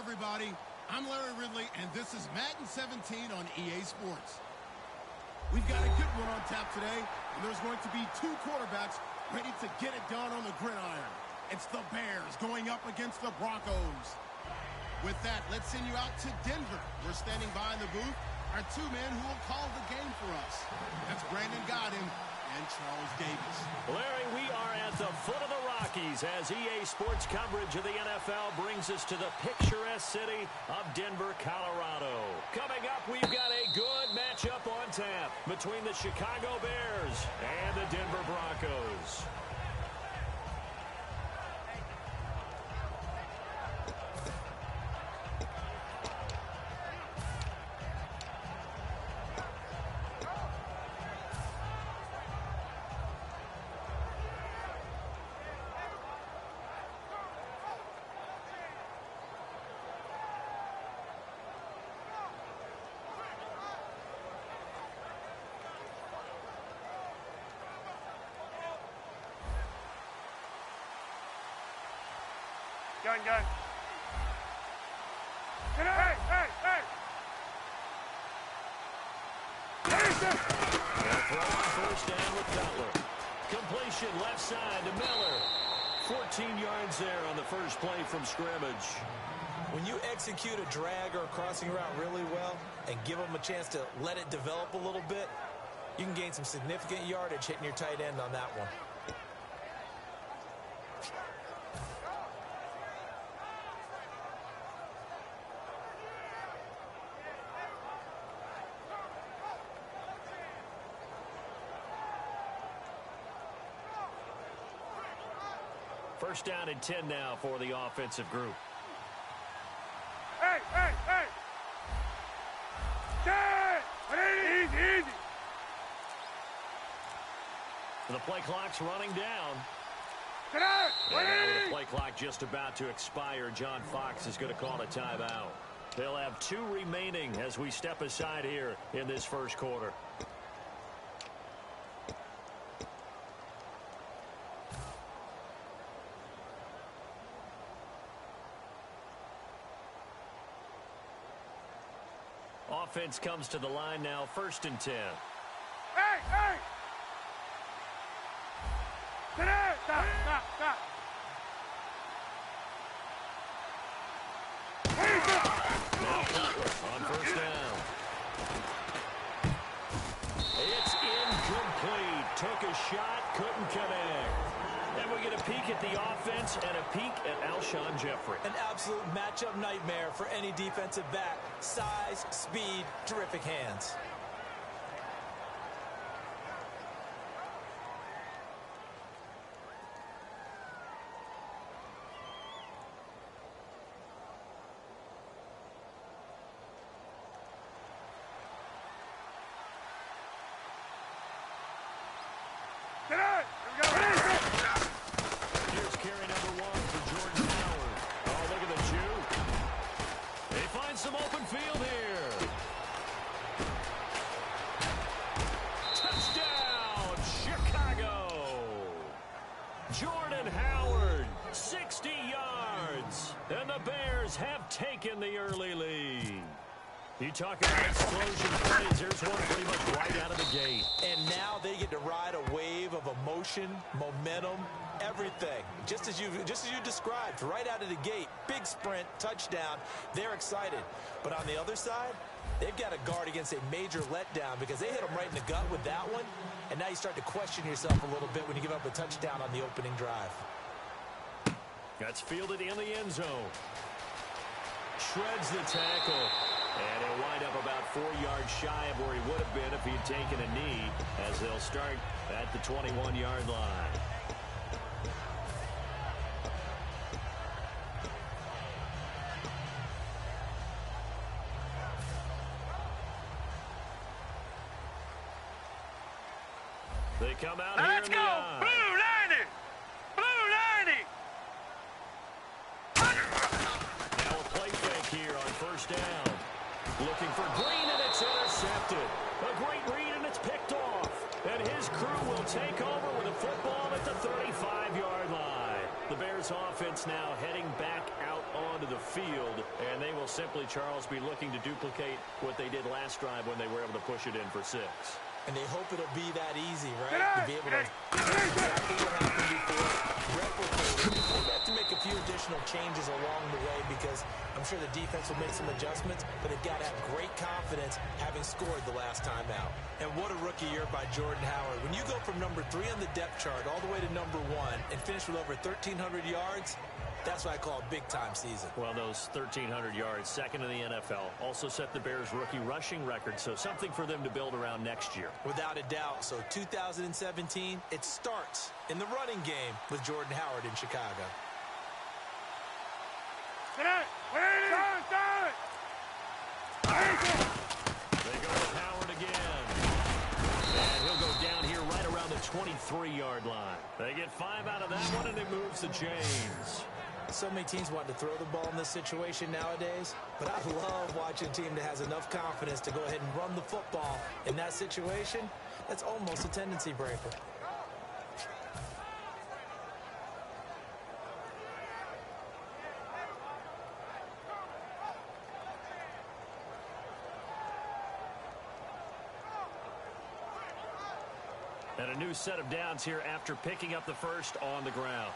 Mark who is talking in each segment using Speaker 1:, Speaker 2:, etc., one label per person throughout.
Speaker 1: everybody. I'm Larry Ridley, and this is Madden 17 on EA Sports. We've got a good one on tap today, and there's going to be two quarterbacks ready to get it done on the gridiron. It's the Bears going up against the Broncos. With that, let's send you out to Denver. We're standing by in the booth. Our two men who will call the game for us. That's Brandon Godin and Charles Davis.
Speaker 2: Larry, we are at the foot of the Rockies as EA Sports coverage of the NFL brings us to the picturesque city of Denver, Colorado. Coming up, we've got a good matchup on tap between the Chicago Bears and the Denver Broncos.
Speaker 3: Gun. Hey!
Speaker 2: Throw on first down with Cutler. Completion left side to Miller. 14 yards there on the first play from scrimmage.
Speaker 4: When you execute a drag or a crossing route really well and give them a chance to let it develop a little bit, you can gain some significant yardage hitting your tight end on that one.
Speaker 2: First down and 10 now for the offensive group.
Speaker 3: Hey! Easy!
Speaker 2: The play clock's running down.
Speaker 3: Get out!
Speaker 2: And now with the play clock just about to expire, John Fox is going to call a timeout. They'll have 2 remaining as we step aside here in this first quarter. Offense comes to the line now, 1st and 10.
Speaker 3: Hey! Get out! Stop!
Speaker 2: Now Cutler on first down. It's incomplete. Took a shot, couldn't connect. And we get a peek at the offense and a peek at Alshon Jeffrey.
Speaker 4: An absolute matchup nightmare for any defensive back. Size, speed, terrific hands.
Speaker 3: Get out!
Speaker 2: Here's carry number 1 for Jordan Howard. Oh, look at the juke. They find some open field here. Touchdown, Chicago. Jordan Howard, 60 yards. And the Bears have taken the early lead. You talk about explosion plays. There's one pretty much right out of the gate.
Speaker 4: And now they get to ride a wave of emotion, momentum, everything. Just as you described, right out of the gate, big sprint, touchdown. They're excited. But on the other side, they've got to guard against a major letdown because they hit them right in the gut with that one. And now you start to question yourself a little bit when you give up a touchdown on the opening drive.
Speaker 2: That's fielded in the end zone. Shreds the tackle. And he'll wind up about 4 yards shy of where he would have been if he'd taken a knee, as they'll start at the 21-yard line. They come out here
Speaker 3: Let's
Speaker 2: in the
Speaker 3: go!
Speaker 2: eye.
Speaker 3: Blue 90!
Speaker 2: Now a play fake here on first down. Looking for Green, and it's intercepted. A great read, and it's picked off. And his crew will take over with a football at the 35-yard line. The Bears offense now heading back out on onto the field, and they will simply, Charles, be looking to duplicate what they did last drive when they were able to push it in for 6.
Speaker 4: And they hope it'll be that easy, right? To be able to exactly what happened before, replicate it. They have to make a few additional changes along the way because I'm sure the defense will make some adjustments, but they've got to have great confidence having scored the last time out. And what a rookie year by Jordan Howard. When you go from number 3 on the depth chart all the way to number 1 and finish with over 1,300 yards, that's what I call a big-time season.
Speaker 2: Well, those 1,300 yards, second in the NFL, also set the Bears' rookie rushing record, so something for them to build around next year.
Speaker 4: Without a doubt. So 2017, it starts in the running game with Jordan Howard in Chicago.
Speaker 2: They go with Howard again. And he'll go down here right around the 23-yard line. They get 5 out of that one, and it moves the chains.
Speaker 4: So many teams want to throw the ball in this situation nowadays, but I love watching a team that has enough confidence to go ahead and run the football in that situation. That's almost a tendency breaker.
Speaker 2: And a new set of downs here after picking up the first on the ground.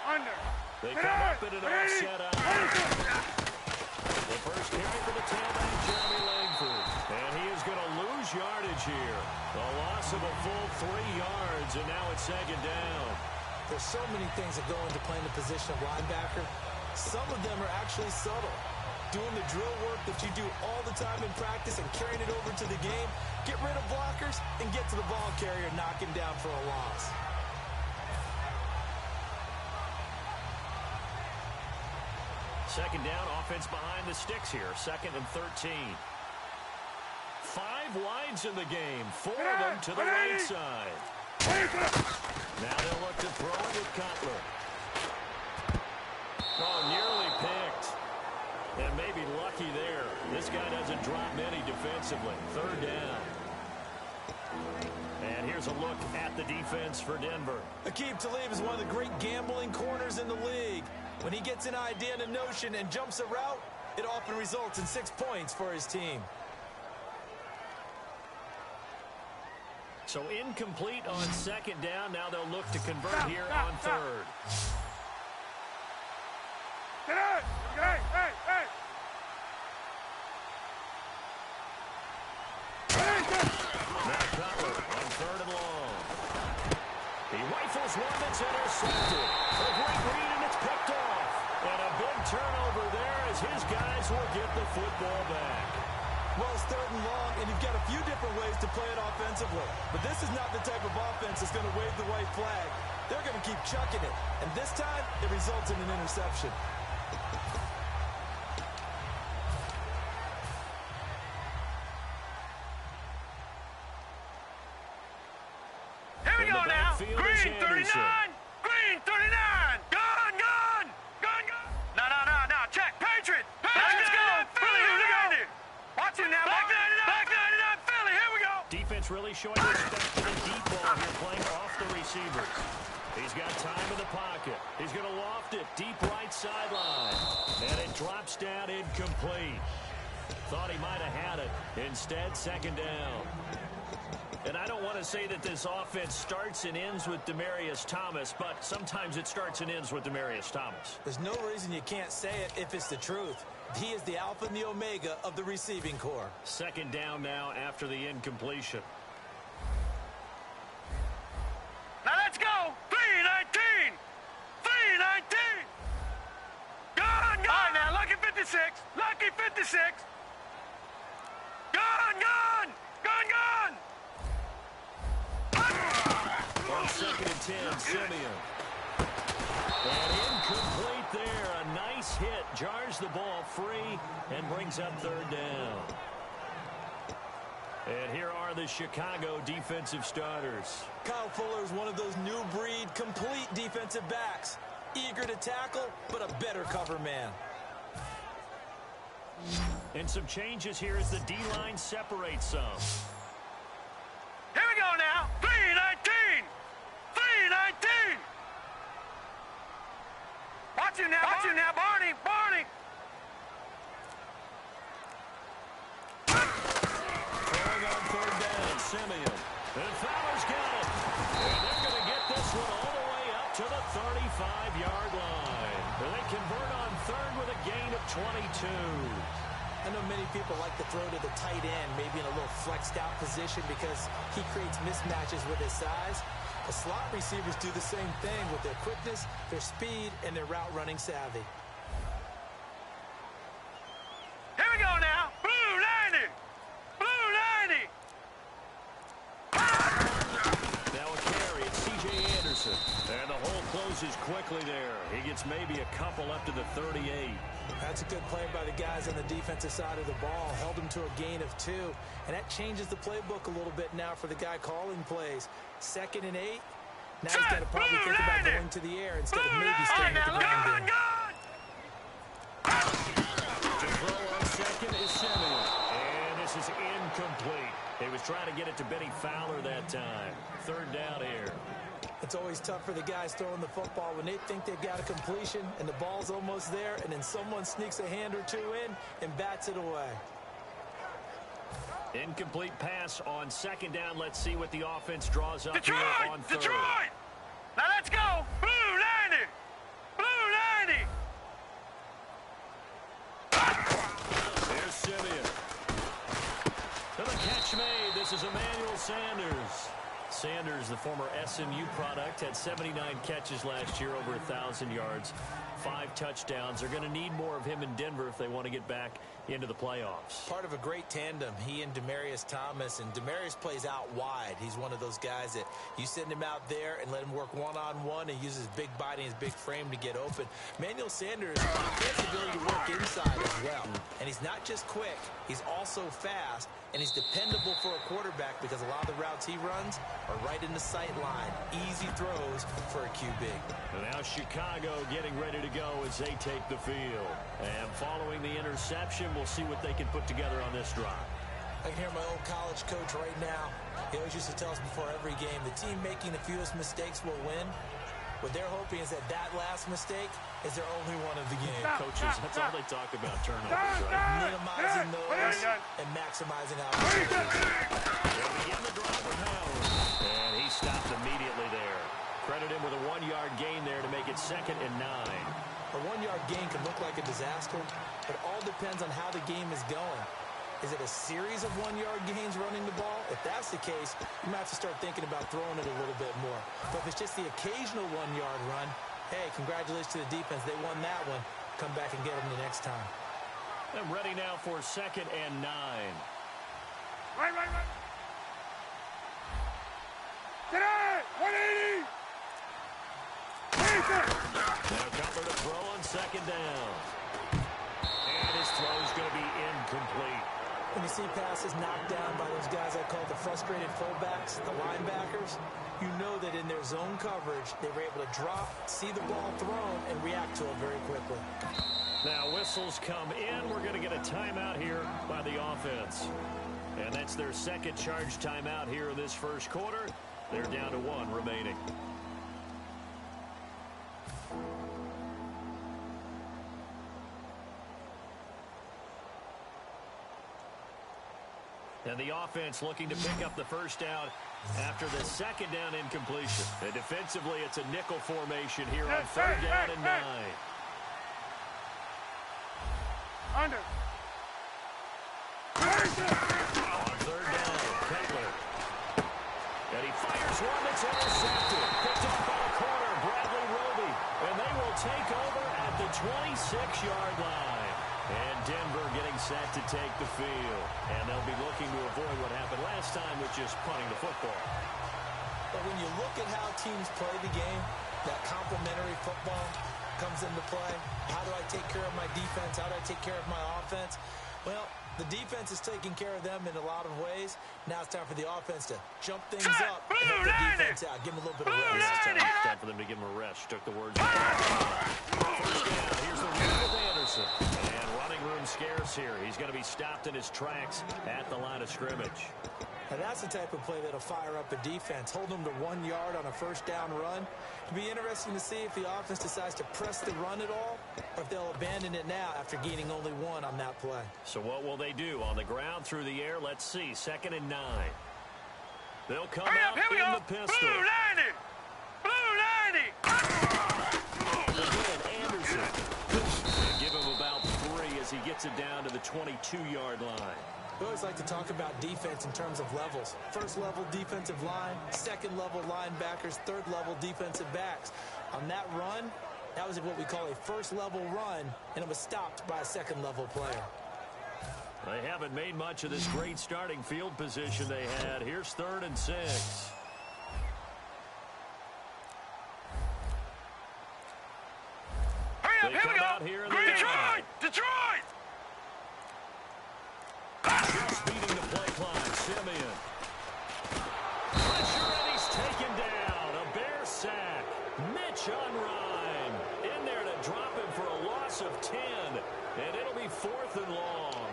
Speaker 3: Under.
Speaker 2: They come up in an offset out. The first carry for the tailback, Jeremy Langford. And he is going to lose yardage here. A loss of a full 3 yards, and now it's second down.
Speaker 4: There's so many things that go into playing the position of linebacker. Some of them are actually subtle. Doing the drill work that you do all the time in practice and carrying it over to the game. Get rid of blockers and get to the ball carrier and knock him down for a loss.
Speaker 2: Second down, offense behind the sticks here. 2nd and 13. 5 wides in the game. 4 of them to the right side. Now they'll look to throw it with Cutler. Oh, nearly picked. And maybe lucky there. This guy doesn't drop many defensively. 3rd down. And here's a look at the defense for Denver.
Speaker 4: Aqib Talib is one of the great gambling corners in the league. When he gets an idea and a notion and jumps a route, it often results in 6 points for his team.
Speaker 2: So incomplete on 2nd down. Now they'll look to convert here on 3rd.
Speaker 3: Hey, hey, hey.
Speaker 2: Now Cutler on 3rd and long. He rifles one that's intercepted. A great read, and it's picked off. And a big turnover there as his guys will get the football back.
Speaker 4: Well, it's 3rd and long, and you've got a few different ways to play it offensively. But this is not the type of offense that's going to wave the white flag. They're going to keep chucking it. And this time, it results in an interception.
Speaker 3: Here we go now. Green 39. Green 39. Gun, gun. Gun, gun. No. Check. Patriot. Let's go. Philly, here we go. Watch it now. Back 99. Philly, here we go.
Speaker 2: Defense really showing respect to the deep ball here, playing off the receivers. He's got time in the pocket. He's going to loft it deep right sideline. And it drops down incomplete. Thought he might have had it. Instead, 2nd down. And I don't want to say that this offense starts and ends with Demaryius Thomas, but sometimes it starts and ends with Demaryius Thomas.
Speaker 4: There's no reason you can't say it if it's the truth. He is the alpha and the omega of the receiving corps.
Speaker 2: 2nd down now after the incompletion.
Speaker 3: Now let's go. 319. 319. Gun. All right, now, lucky 56. Lucky 56. Gun.
Speaker 2: On 2nd and 10, Simeon. And incomplete there. A nice hit. Jars the ball free and brings up 3rd down. And here are the Chicago defensive starters.
Speaker 4: Kyle Fuller is one of those new breed, complete defensive backs. Eager to tackle, but a better cover man.
Speaker 2: And some changes here as the D-line separates some.
Speaker 3: Here we go now. 319. 319. Watch you now, boy.
Speaker 2: 2.
Speaker 4: I know many people like to throw to the tight end, maybe in a little flexed out position because he creates mismatches with his size. The slot receivers do the same thing with their quickness, their speed, and their route running savvy.
Speaker 3: Here we go now. Blue 90. Blue 90.
Speaker 2: Now a carry. It's C.J. Anderson. And the hole closes quickly there. He gets maybe a couple up to the 38.
Speaker 4: That's a good play by the guys on the defensive side of the ball. Held him to a gain of 2. And that changes the playbook a little bit now for the guy calling plays. 2nd and 8. Now he's got to probably think about going to the air instead of maybe staying at the ground game.
Speaker 2: To throw on second is Simeon. And this is incomplete. He was trying to get it to Benny Fowler that time. 3rd down here.
Speaker 4: It's always tough for the guys throwing the football when they think they've got a completion and the ball's almost there, and then someone sneaks a hand or 2 in and bats it away.
Speaker 2: Incomplete pass on 2nd down. Let's see what the offense draws up
Speaker 3: Detroit!
Speaker 2: here on 3rd.
Speaker 3: Detroit! Now let's go! Blue 90! Blue 90!
Speaker 2: There's Simeon. To the catch made. This is Emmanuel Sanders. Sanders, the former SMU product, had 79 catches last year, over 1,000 yards, 5 touchdowns. They're going to need more of him in Denver if they want to get back into the playoffs.
Speaker 4: Part of a great tandem, he and Demaryius Thomas, and Demaryius plays out wide. He's one of those guys that you send him out there and let him work one-on-one and use his big body and his big frame to get open. Emmanuel Sanders has the ability to work inside as well. And he's not just quick, he's also fast, and he's dependable for a quarterback because a lot of the routes he runs are right in the sight line. Easy throws for a QB.
Speaker 2: And now Chicago getting ready to go as they take the field. And following the interception, we'll see what they can put together on this drive.
Speaker 4: I can hear my old college coach right now. He always used to tell us before every game, the team making the fewest mistakes will win. What they're hoping is that that last mistake is their only one of the game.
Speaker 2: Coaches, that's all they talk about, turnovers, right?
Speaker 4: Minimizing those and maximizing opportunities.
Speaker 2: They'll begin the drive with Howard. And he stopped immediately there. Credit him with a 1-yard gain there to make it 2nd and 9.
Speaker 4: A 1-yard gain can look like a disaster, but all depends on how the game is going. Is it a series of 1-yard gains running the ball? If that's the case, you might have to start thinking about throwing it a little bit more. But if it's just the occasional 1-yard run, hey, congratulations to the defense. They won that one. Come back and get them the next time.
Speaker 2: I'm ready now for 2nd and 9.
Speaker 3: Right. Today, 180!
Speaker 2: Now Cutler to throw on 2nd down. And his throw is going to be incomplete.
Speaker 4: When you see passes knocked down by those guys I call the frustrated fullbacks, the linebackers, you know that in their zone coverage, they were able to drop, see the ball thrown, and react to it very quickly.
Speaker 2: Now whistles come in. We're going to get a timeout here by the offense. And that's their 2nd charge timeout here in this 1st quarter. They're down to 1 remaining. And the offense looking to pick up the 1st down after the 2nd down incompletion. And defensively, it's a nickel formation here on 3rd down and 9.
Speaker 3: Under.
Speaker 2: On 3rd down, Cutler. And he fires one that's intercepted. Picked up by the corner, Bradley Roby. And they will take over at the 26-yard line. And Denver getting set to take the field. And they'll be looking to avoid what happened last time with just punting the football.
Speaker 4: But when you look at how teams play the game, that complementary football comes into play. How do I take care of my defense? How do I take care of my offense? Well, the defense is taking care of them in a lot of ways. Now it's time for the offense to jump things up and help the defense out. Give them a little bit of rest.
Speaker 2: It's time for them to give him a rest. Took the words. 1st down. Here's the run with Anderson. And running room scarce here. He's going to be stopped in his tracks at the line of scrimmage.
Speaker 4: And that's the type of play that'll fire up a defense. Hold them to 1 yard on a 1st down run. It'll be interesting to see if the offense decides to press the run at all, or if they'll abandon it now after gaining only 1 on that play.
Speaker 2: So what will they do? On the ground, through the air? Let's see. 2nd and 9. They'll come out in the pistol.
Speaker 3: Blue 90! Blue 90!
Speaker 2: Again, Anderson. And give him about 3 as he gets gets it down to the 22-yard line.
Speaker 4: We always like to talk about defense in terms of levels. First level defensive line, second level linebackers, third level defensive backs. On that run, that was what we call a first level run, and it was stopped by a second level player.
Speaker 2: They haven't made much of this great starting field position they had. Here's 3rd and 6.
Speaker 3: Hurry up, here we go.
Speaker 2: Here
Speaker 3: Detroit! Detroit!
Speaker 2: Just beating the play clock, Simeon. Pressure, and he's taken down. A Bear sack. Mitch Unrein in there to drop him for a loss of 10. And it'll be 4th and long.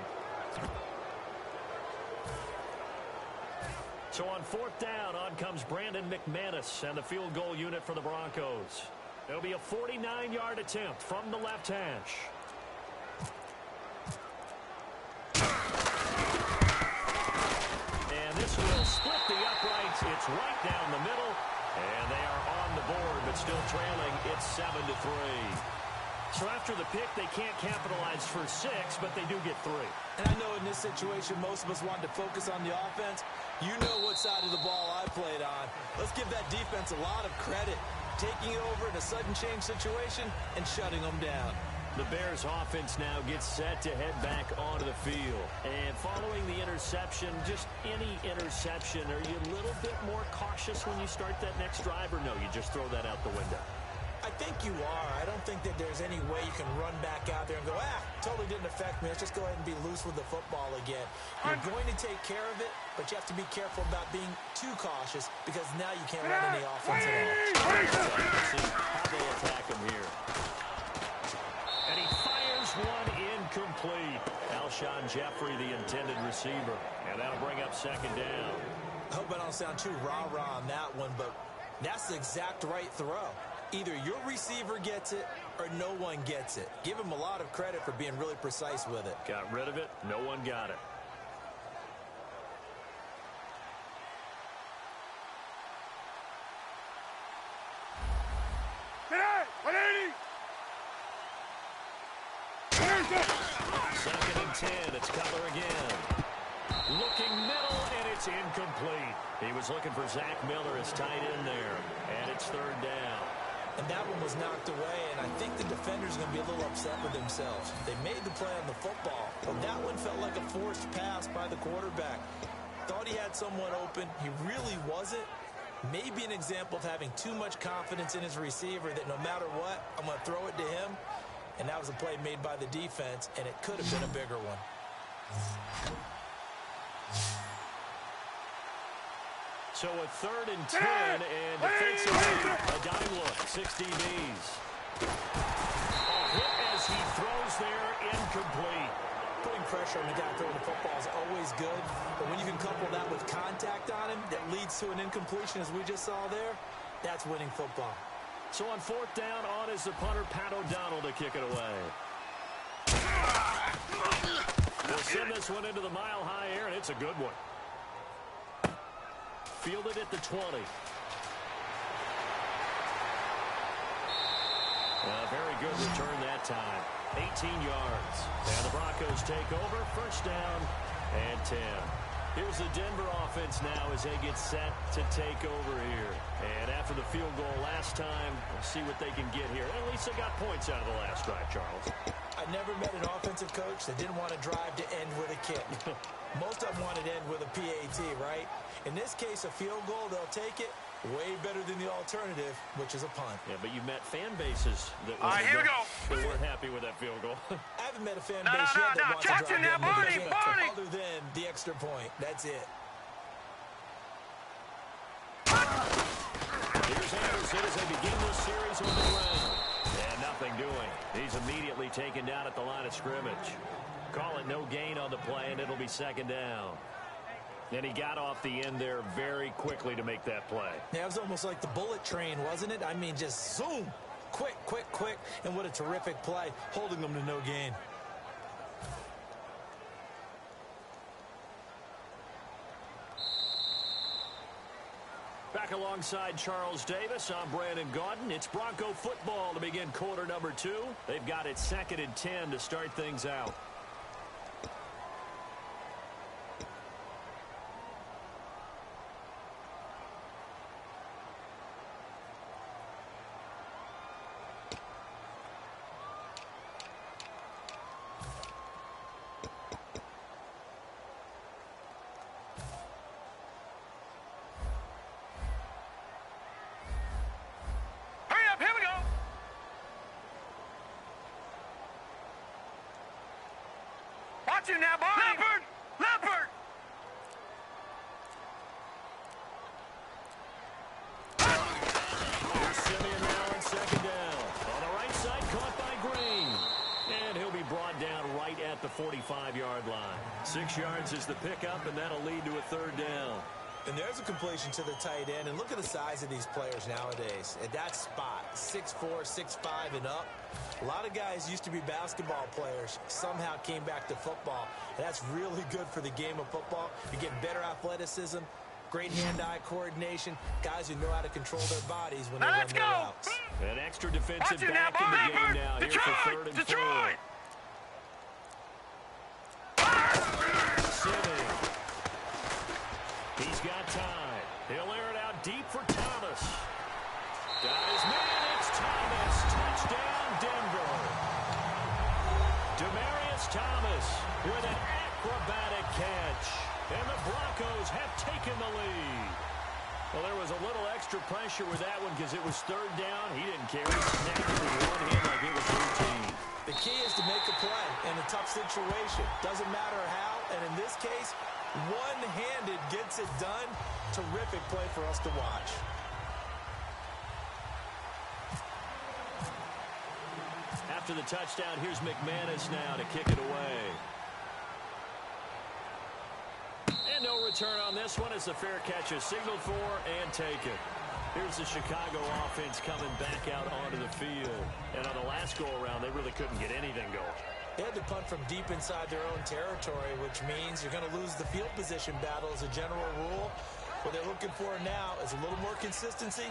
Speaker 2: So on 4th down, on comes Brandon McManus and the field goal unit for the Broncos. It'll be a 49-yard attempt from the left hash. And this will split the uprights. It's right down the middle. And they are on the board, but still trailing. It's 7-3. So after the pick, they can't capitalize for 6, but they do get 3.
Speaker 4: And I know in this situation, most of us wanted to focus on the offense. You know what side of the ball I played on. Let's give that defense a lot of credit. Taking it over in a sudden change situation and shutting them down.
Speaker 2: The Bears offense now gets set to head back onto the field. And following the interception, just any interception, are you a little bit more cautious when you start that next drive, or no, you just throw that out the window?
Speaker 4: I think you are. I don't think that there's any way you can run back out there and go, totally didn't affect me. Let's just go ahead and be loose with the football again. You're going to take care of it, but you have to be careful about being too cautious because now you can't run any offense at all.
Speaker 2: Let's see how they attack him here. And he fires one incomplete. Alshon Jeffrey, the intended receiver. And that'll bring up 2nd down.
Speaker 4: I hope I don't sound too rah-rah on that one, but that's the exact right throw. Either your receiver gets it or no one gets it. Give him a lot of credit for being really precise with it.
Speaker 2: Got rid of it. No one got it. Second and 10. It's Cutler again. Looking middle, and it's incomplete. He was looking for Zach Miller as tight end there. And it's 3rd down.
Speaker 4: And that one was knocked away, and I think the defender's going to be a little upset with themselves. They made the play on the football, but that one felt like a forced pass by the quarterback. Thought he had someone open. He really wasn't. Maybe an example of having too much confidence in his receiver that no matter what, I'm going to throw it to him. And that was a play made by the defense, and it could have been a bigger one.
Speaker 2: So a 3rd and 10, and defensively, a dime look, 6 DBs. A hit as he throws there, incomplete.
Speaker 4: Putting pressure on the guy throwing the football is always good, but when you can couple that with contact on him that leads to an incompletion, as we just saw there, that's winning football.
Speaker 2: So on 4th down, on is the punter, Pat O'Donnell, to kick it away. They'll send this one into the mile-high air, and it's a good one. Fielded at the 20. A very good return that time. 18 yards. And the Broncos take over. 1st down and 10. Here's the Denver offense now as they get set to take over here. And after the field goal last time, we'll see what they can get here. At least they got points out of the last drive, Charles.
Speaker 4: I never met an offensive coach that didn't want to drive to end with a kick. Most of them wanted to end with a PAT, right? In this case, a field goal, they'll take it. Way better than the alternative, which is a punt.
Speaker 2: Yeah, but you met fan bases that weren't happy with that field goal.
Speaker 4: I haven't met a fan base yet that wants to drive to end with a kick other than the extra point. That's it.
Speaker 2: Here's Anderson as they begin this series on the ground. And nothing doing. He's immediately taken down at the line of scrimmage. Call it no gain on the play, and it'll be 2nd down. And he got off the end there very quickly to make that play.
Speaker 4: Yeah, it was almost like the bullet train, wasn't it? I mean, just zoom. Quick, quick, quick. And what a terrific play, holding them to no gain.
Speaker 2: Back alongside Charles Davis, I'm Brandon Gaudin. It's Bronco football to begin quarter number 2. They've got it 2nd and 10 to start things out.
Speaker 3: you now, Barney. Leopard! Leopard!
Speaker 2: Here's Simeon now on second down. On the right side, caught by Green. And he'll be brought down right at the 45-yard line. 6 yards is the pickup, and that'll lead to a third down.
Speaker 4: And there's a completion to the tight end. And look at the size of these players nowadays. At that spot, 6'4", 6'5", and up. A lot of guys used to be basketball players, somehow came back to football. And that's really good for the game of football. You're getting better athleticism, great hand-eye coordination, guys who know how to control their bodies when they run their routes.
Speaker 2: An extra defensive
Speaker 3: Watch it
Speaker 2: back
Speaker 3: now,
Speaker 2: in the
Speaker 3: Barney.
Speaker 2: game now. Here for third and
Speaker 3: Detroit!
Speaker 2: 4. Simeon. He's got time. He'll air it out deep for Thomas. Got his man. It's Thomas. Touchdown, Denver. Demaryius Thomas with an acrobatic catch. And the Broncos have taken the lead. Well, there was a little extra pressure with that one because it was third down. He didn't care. He snapped it with one hand like it was routine.
Speaker 4: The key is to make a play in a tough situation. Doesn't matter how, and in this case, one-handed gets it done. Terrific play for us to watch.
Speaker 2: After the touchdown, here's McManus now to kick it away. And no return on this one as the fair catch is signaled for and taken. Here's the Chicago offense coming back out onto the field. And on the last go-around, they really couldn't get anything going.
Speaker 4: They had to punt from deep inside their own territory, which means you're going to lose the field position battle as a general rule. What they're looking for now is a little more consistency,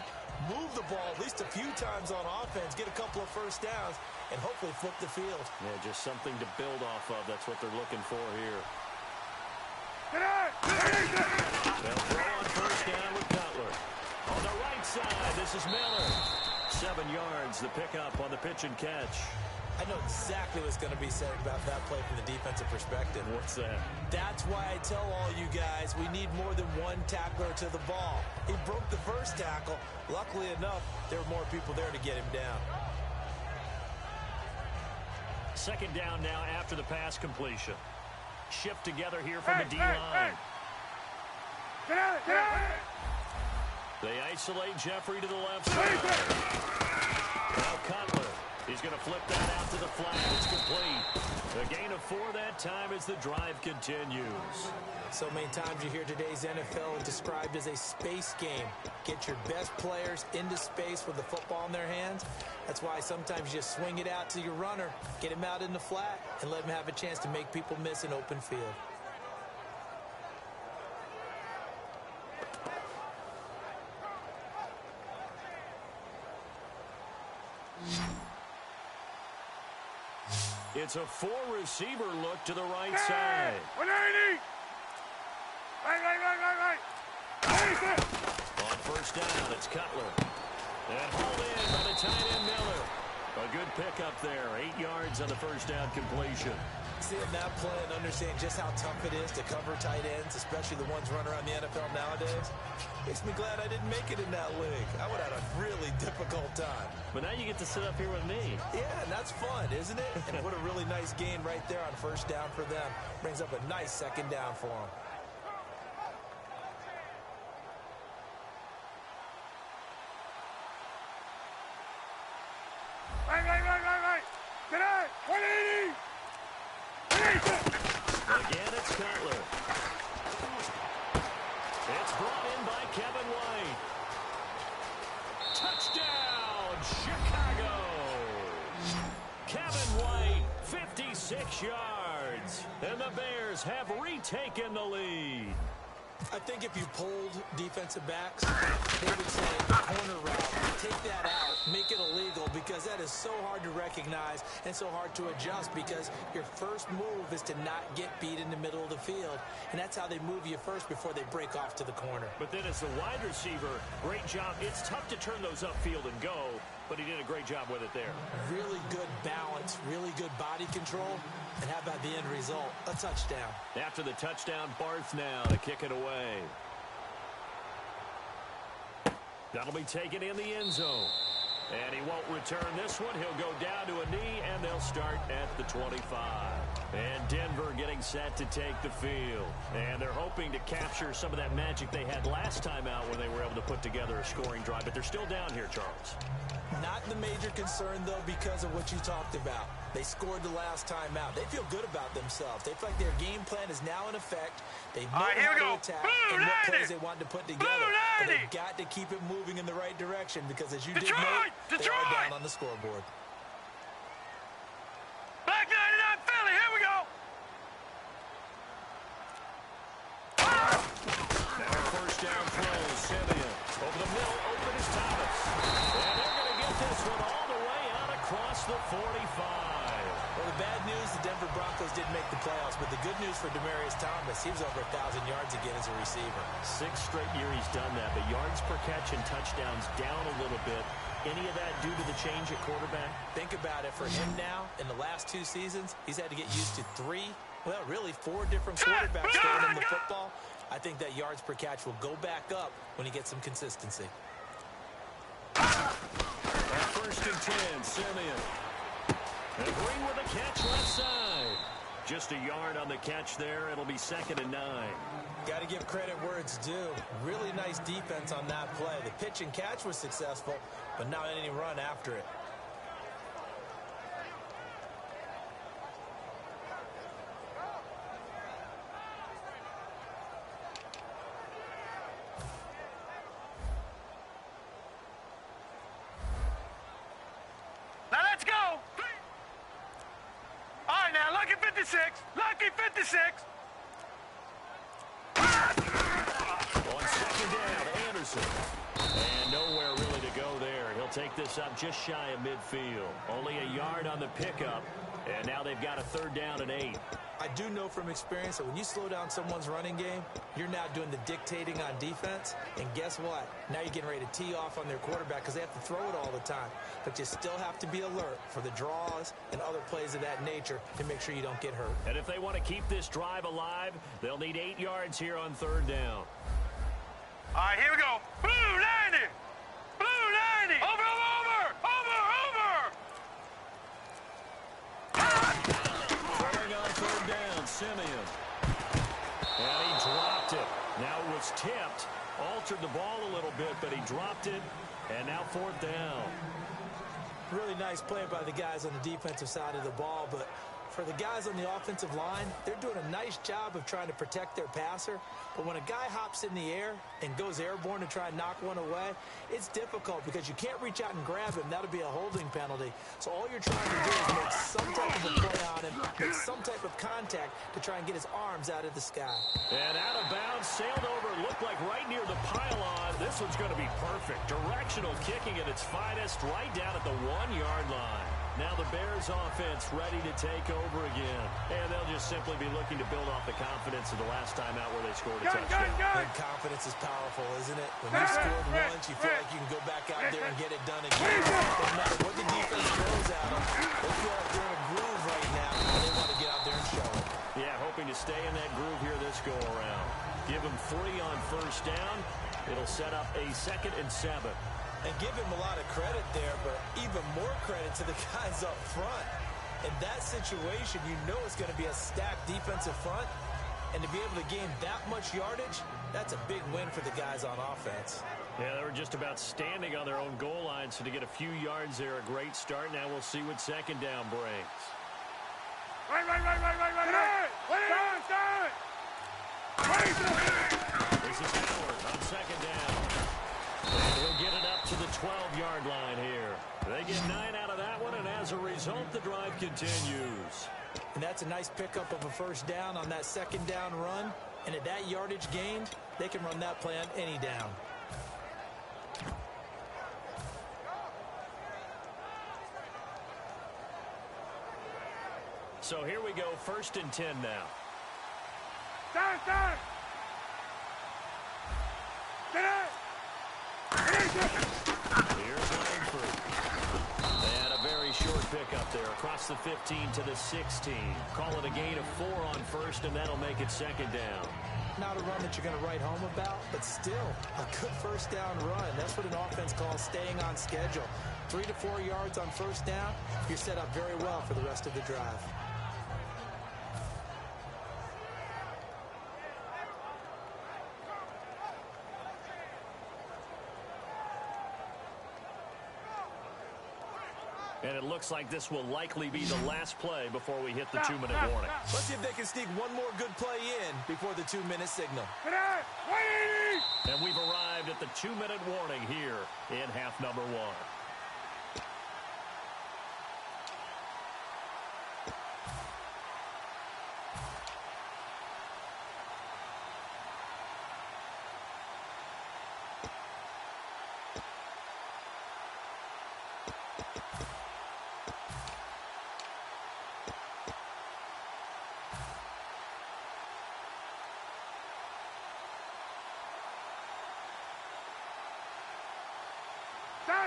Speaker 4: move the ball at least a few times on offense, get a couple of first downs, and hopefully flip the field.
Speaker 2: Yeah, just something to build off of. That's what they're looking for here. They'll throw on first down with Cutler. On the right side, this is Miller. 7 yards, the pickup on the pitch and catch.
Speaker 4: I know exactly what's going to be said about that play from the defensive perspective.
Speaker 2: What's that?
Speaker 4: That's why I tell all you guys we need more than one tackler to the ball. He broke the first tackle. Luckily enough, there were more people there to get him down.
Speaker 2: Second down now after the pass completion. Shift together here from the D-line. They isolate Jeffrey to the left side. Now Cutler. He's going to flip that out to the flat. It's complete. A gain of 4 that time as the drive continues.
Speaker 4: So many times you hear today's NFL described as a space game. Get your best players into space with the football in their hands. That's why sometimes you just swing it out to your runner, get him out in the flat, and let him have a chance to make people miss an open field.
Speaker 2: It's a 4-receiver look to the right side.
Speaker 3: 180! Right.
Speaker 2: On first down, it's Cutler. And hauled in by the tight end Miller. A good pickup there. 8 yards on the first down completion.
Speaker 4: Seeing that play and understanding just how tough it is to cover tight ends, especially the ones running around the NFL nowadays, makes me glad I didn't make it in that league. I would have had a really difficult time.
Speaker 2: But now you get to sit up here with me.
Speaker 4: Yeah, and that's fun, isn't it? And what a really nice gain right there on first down for them. Brings up a nice second down for them.
Speaker 3: Right. Get out! 180!
Speaker 2: Again, it's Cutler. It's brought in by Kevin White. Touchdown, Chicago! Kevin White, 56 yards. And the Bears have retaken the lead.
Speaker 4: I think if you polled defensive backs, they would say the corner route, take that out, make it illegal, because that is so hard to recognize and so hard to adjust, because your first move is to not get beat in the middle of the field, and that's how they move you first before they break off to the corner.
Speaker 2: But then as the wide receiver, great job. It's tough to turn those upfield and go, but he did a great job with it there.
Speaker 4: Really good balance, really good body control, and how about the end result? A touchdown.
Speaker 2: After the touchdown, Barth now to kick it away. That'll be taken in the end zone. And he won't return this one. He'll go down to a knee, and they'll start at the 25. And Denver getting set to take the field. And they're hoping to capture some of that magic they had last time out when they were able to put together a scoring drive. But they're still down here, Charles.
Speaker 4: Not the major concern, though, because of what you talked about. They scored the last time out. They feel good about themselves. They feel like their game plan is now in effect. They know how to attack and what plays they want to put together. But they've got to keep it moving in the right direction because, as you did note, they are down on the scoreboard.
Speaker 3: Black 99 Philly, here we go.
Speaker 2: Now first down throw, Simeon. Over the middle, open is Thomas. And they're going to get this one all the way out across the 45.
Speaker 4: Well, the bad news, the Denver Broncos didn't make the playoffs, but the good news for Demaryius Thomas, he was over 1,000 yards again as a receiver.
Speaker 2: 6 straight year he's done that, but yards per catch and touchdowns down a little bit. Any of that due to the change at quarterback?
Speaker 4: Think about it. For him now, in the last 2 seasons, he's had to get used to 4 different quarterbacks throwing him the football. I think that yards per catch will go back up when he gets some consistency.
Speaker 2: First and 10, Simeon. And Green with a catch left side. Just a yard on the catch there. It'll be 2nd and 9.
Speaker 4: Got to give credit where it's due. Really nice defense on that play. The pitch and catch was successful, but not any run after it.
Speaker 3: Now let's go. All right, now, lucky 56. Lucky 56.
Speaker 2: On 2nd down, Anderson. And nowhere really to go there. He'll take this up just shy of midfield. Only a yard on the pickup. And now they've got a 3rd down and 8.
Speaker 4: I do know from experience that when you slow down someone's running game, you're now doing the dictating on defense. And guess what? Now you're getting ready to tee off on their quarterback because they have to throw it all the time. But you still have to be alert for the draws and other plays of that nature to make sure you don't get hurt.
Speaker 2: And if they want to keep this drive alive, they'll need 8 yards here on 3rd down.
Speaker 3: All right, here we go. Blue 90. Blue 90. Over.
Speaker 2: Throwing on 3rd down, Simeon. And he dropped it. Now it was tipped. Altered the ball a little bit, but he dropped it. And now 4th down.
Speaker 4: Really nice play by the guys on the defensive side of the ball, but for the guys on the offensive line, they're doing a nice job of trying to protect their passer. But when a guy hops in the air and goes airborne to try and knock one away, it's difficult because you can't reach out and grab him. That'll be a holding penalty. So all you're trying to do is make some type of a play on him, make some type of contact to try and get his arms out of the sky.
Speaker 2: And out of bounds, sailed over, looked like right near the pylon. This one's going to be perfect. Directional kicking at its finest, right down at the 1-yard line. Now the Bears offense ready to take over again. And they'll just simply be looking to build off the confidence of the last time out where they scored a touchdown.
Speaker 4: And confidence is powerful, isn't it? When you've scored once, you feel like you can go back out there and get it done again. No matter what the defense throws at them, they feel like they're in a groove right now, and they want to get out there and show it.
Speaker 2: Yeah, hoping to stay in that groove here this go-around. Give them 3 on 1st down. It'll set up a 2nd and 7.
Speaker 4: And give him a lot of credit there, but even more credit to the guys up front. In that situation, you know it's going to be a stacked defensive front. And to be able to gain that much yardage, that's a big win for the guys on offense.
Speaker 2: Yeah, they were just about standing on their own goal line, so to get a few yards there, a great start. Now we'll see what 2nd down brings.
Speaker 3: Right.
Speaker 2: This is Howard on 2nd down. And he'll get it up to the 12-yard line here. They get 9 out of that one, and as a result, the drive continues.
Speaker 4: And that's a nice pickup of a 1st down on that 2nd down run. And at that yardage gained, they can run that play on any down.
Speaker 2: So here we go, 1st and 10 now.
Speaker 3: Down. Get it.
Speaker 2: Here's Langford. And a very short pickup there across the 15 to the 16. Call it a gain of 4 on 1st, and that'll make it 2nd down.
Speaker 4: Not a run that you're going to write home about, but still a good 1st down run. That's what an offense calls staying on schedule. 3 to 4 yards on first down, you're set up very well for the rest of the drive.
Speaker 2: And it looks like this will likely be the last play before we hit the 2-minute warning.
Speaker 4: Let's see if they can sneak one more good play in before the 2-minute signal.
Speaker 2: And we've arrived at the 2-minute warning here in half number 1.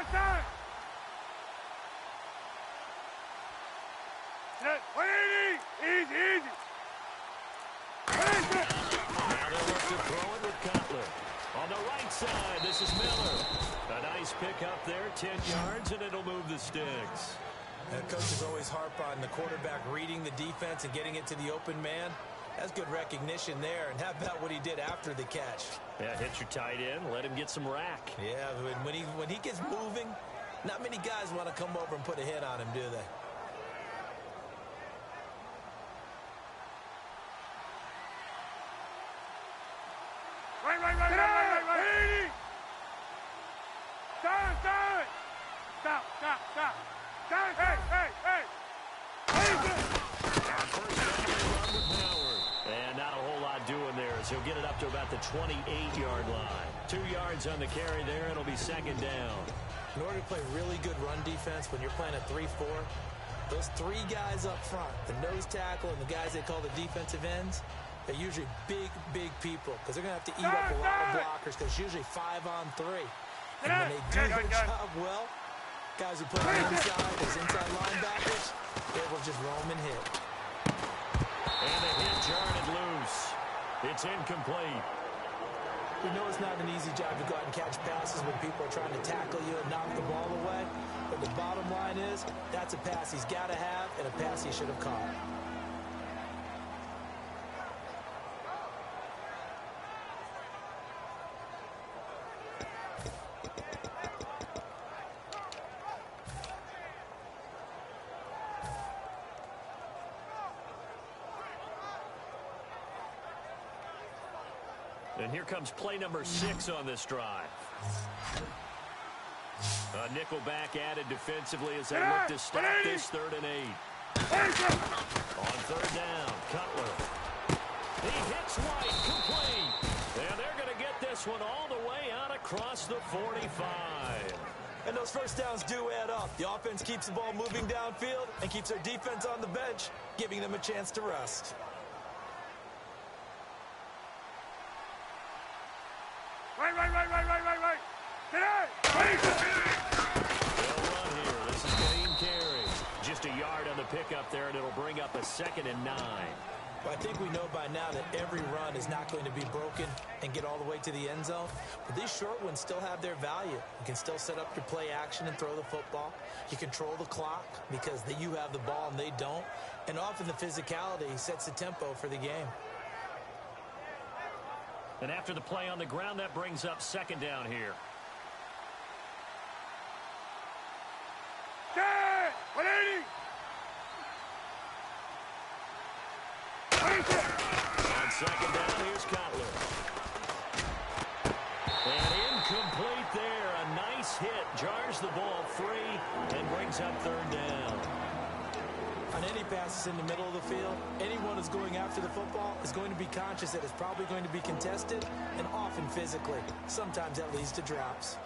Speaker 3: Start! 180! Easy!
Speaker 2: Now they'll look to throw it with Cutler. On the right side, this is Miller. A nice pick up there, 10 yards, and it'll move the sticks.
Speaker 4: Coaches always harp on the quarterback reading the defense and getting it to the open man. That's good recognition there. And how about what he did after the catch?
Speaker 2: Yeah, hit your tight end, let him get some rack.
Speaker 4: Yeah, when he gets moving, not many guys want to come over and put a hit on him, do they?
Speaker 3: Right. Stop. Hey.
Speaker 2: First down, they run with Howard. And not a whole lot doing there as he'll get it up to about the 28-yard line. 2 yards on the carry there, it'll be second down.
Speaker 4: In order to play really good run defense when you're playing a 3-4, those 3 guys up front, the nose tackle and the guys they call the defensive ends, they're usually big people because they're going to have to eat up a lot of blockers because it's usually 5-on-3. And when they do their job well, guys who play on the inside, those inside linebackers, they will just roam and hit.
Speaker 2: And the hit jarred it loose. It's incomplete.
Speaker 4: We know it's not an easy job to go out and catch passes when people are trying to tackle you and knock the ball away. But the bottom line is, that's a pass he's got to have and a pass he should have caught.
Speaker 2: And here comes play number 6 on this drive. A nickelback added defensively as they look to stop this 3rd and 8. On 3rd down, Cutler. He hits White, complete. And they're going to get this one all the way out across the 45.
Speaker 4: And those first downs do add up. The offense keeps the ball moving downfield and keeps their defense on the bench, giving them a chance to rest.
Speaker 3: Right.
Speaker 2: They'll run here. This is Game Carey. Just a yard on the pickup there, and it'll bring up a 2nd and 9.
Speaker 4: Well, I think we know by now that every run is not going to be broken and get all the way to the end zone. But these short ones still have their value. You can still set up your play action and throw the football. You control the clock because you have the ball and they don't. And often the physicality sets the tempo for the game.
Speaker 2: And after the play on the ground, that brings up 2nd down here.
Speaker 3: 180!
Speaker 2: On 2nd down, here's Cutler. And incomplete there. A nice hit. Jars the ball free and brings up 3rd down.
Speaker 4: On any passes in the middle of the field, anyone who's going after the football is going to be conscious that it's probably going to be contested and often physically. Sometimes that leads to drops.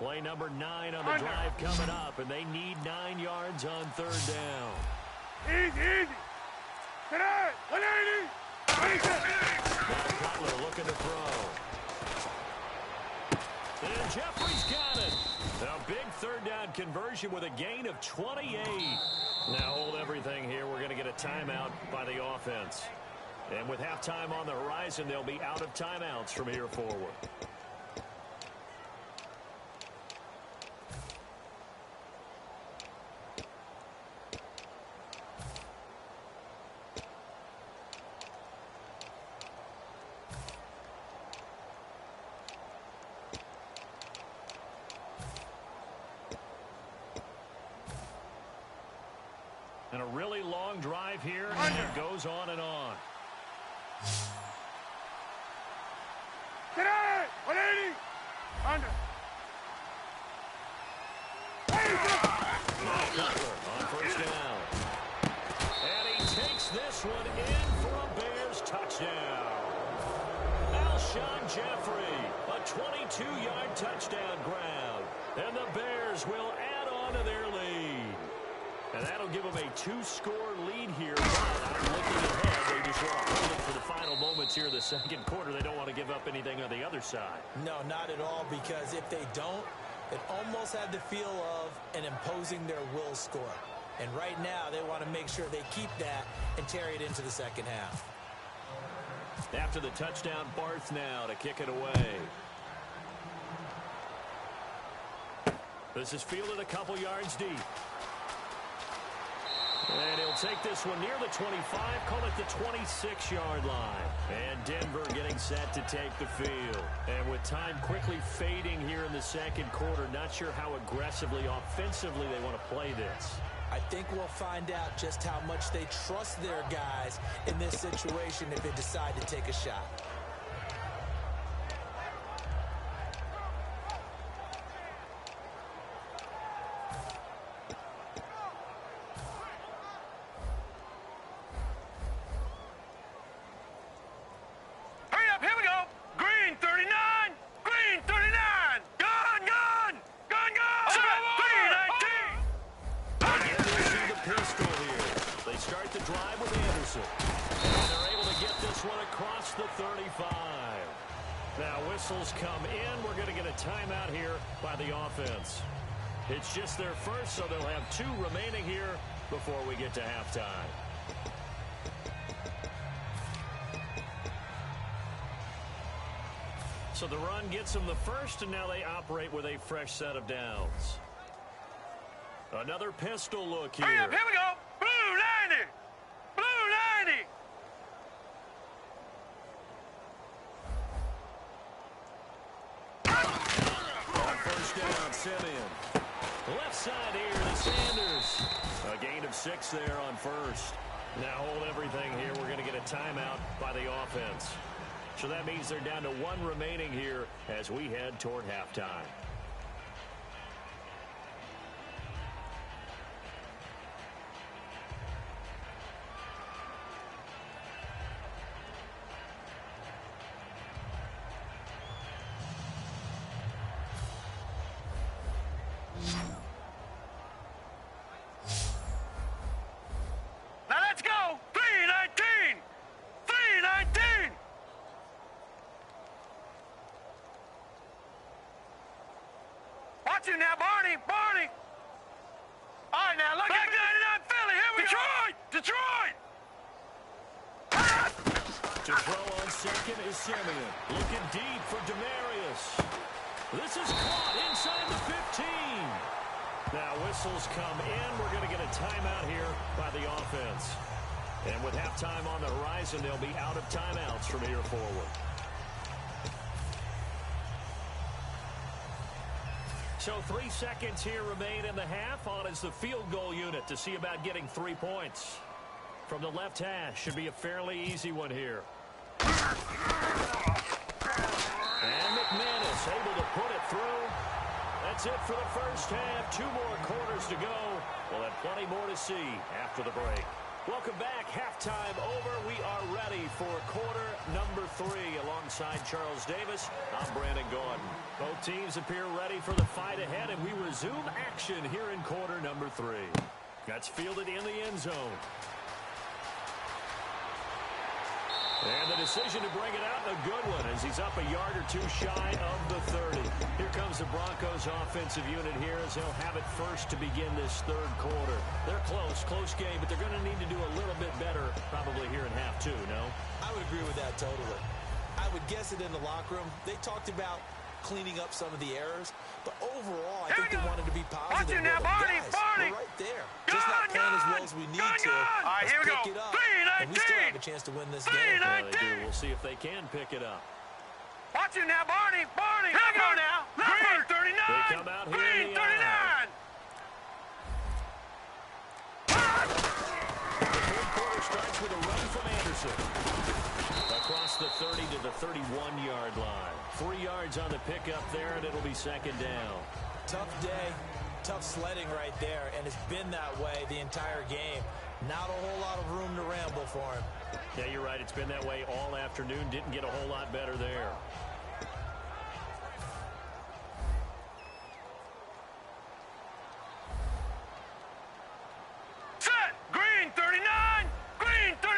Speaker 2: Play number 9 on the drive coming up, and they need 9 yards on 3rd down.
Speaker 3: Easy. 180!
Speaker 2: Now Cutler looking to throw. And Jeffrey's got it. A big third down conversion with a gain of 28. Now hold everything here. We're going to get a timeout by the offense. And with halftime on the horizon, they'll be out of timeouts from here forward. And a really long drive here. It goes on and on.
Speaker 3: Get out! 180! Under.
Speaker 2: Cutler on first down. And he takes this one in for a Bears touchdown. Alshon Jeffrey, a 22-yard touchdown grab. And the Bears will add on to their lead. And that'll give them a 2-score lead here. But I'm looking ahead. They just want to hold it for the final moments here in the second quarter. They don't want to give up anything on the other side.
Speaker 4: No, not at all, because if they don't, it almost had the feel of an imposing their will score. And right now, they want to make sure they keep that and carry it into the second half.
Speaker 2: After the touchdown, Barth now to kick it away. This is fielded a couple yards deep. And he'll take this one near the 25, call it the 26-yard line. And Denver getting set to take the field. And with time quickly fading here in the second quarter, not sure how aggressively, offensively they want to play this.
Speaker 4: I think we'll find out just how much they trust their guys in this situation if they decide to take a shot.
Speaker 2: Come in. We're going to get a timeout here by the offense. It's just their first, so they'll have 2 remaining here before we get to halftime. So the run gets them the first, and now they operate with a fresh set of downs. Another pistol look here.
Speaker 3: Hurry up, here we go. Blue 90. Blue 90.
Speaker 2: Down, Simeon. Left side here to Sanders. A gain of 6 there on first. Now hold everything here. We're going to get a timeout by the offense. So that means they're down to 1 remaining here as we head toward halftime.
Speaker 3: You now, Barney. All right, now look at 99 Philly. Here we go. Detroit.
Speaker 2: To throw on second is Simeon. Looking deep for Demarius. This is caught inside the 15. Now whistles come in. We're going to get a timeout here by the offense. And with halftime on the horizon, they'll be out of timeouts from here forward. So 3 seconds here remain in the half. On is the field goal unit to see about getting 3 points. From the left hash, should be a fairly easy one here. And McManus able to put it through. That's it for the first half. 2 more quarters to go. We'll have plenty more to see after the break. Welcome back. Halftime over. We are ready for quarter number 3. Alongside Charles Davis, I'm Brandon Gordon. Both teams appear ready for the fight ahead, and we resume action here in quarter number 3. That's fielded in the end zone. And the decision to bring it out, a good one, as he's up a yard or two shy of the 30. Here comes the Broncos offensive unit here as they'll have it first to begin this third quarter. They're close game, but they're going to need to do a little bit better probably here in half two, no?
Speaker 4: I would agree with that totally. I would guess it in the locker room. They talked about cleaning up some of the errors, but overall, I think they wanted to be positive.
Speaker 3: Watch it now, Barney,
Speaker 4: We're right there. Just not playing as well as we need to.
Speaker 3: All right, here we go.
Speaker 4: Pick it up, and we still have a chance to win this game.
Speaker 2: Yeah, they do. We'll see if they can pick it up.
Speaker 3: Watch it now, Barney. Here we go now. Green 39.
Speaker 2: They come out here
Speaker 3: Green
Speaker 2: in the
Speaker 3: 39.
Speaker 2: The third quarter starts with a run from Anderson. Across the 30 to the 31-yard line. 3 yards on the pickup there, and it'll be second down.
Speaker 4: Tough day, tough sledding right there, and it's been that way the entire game. Not a whole lot of room to ramble for him.
Speaker 2: Yeah, you're right. It's been that way all afternoon. Didn't get a whole lot better there.
Speaker 3: Set. Green 39. Green 39.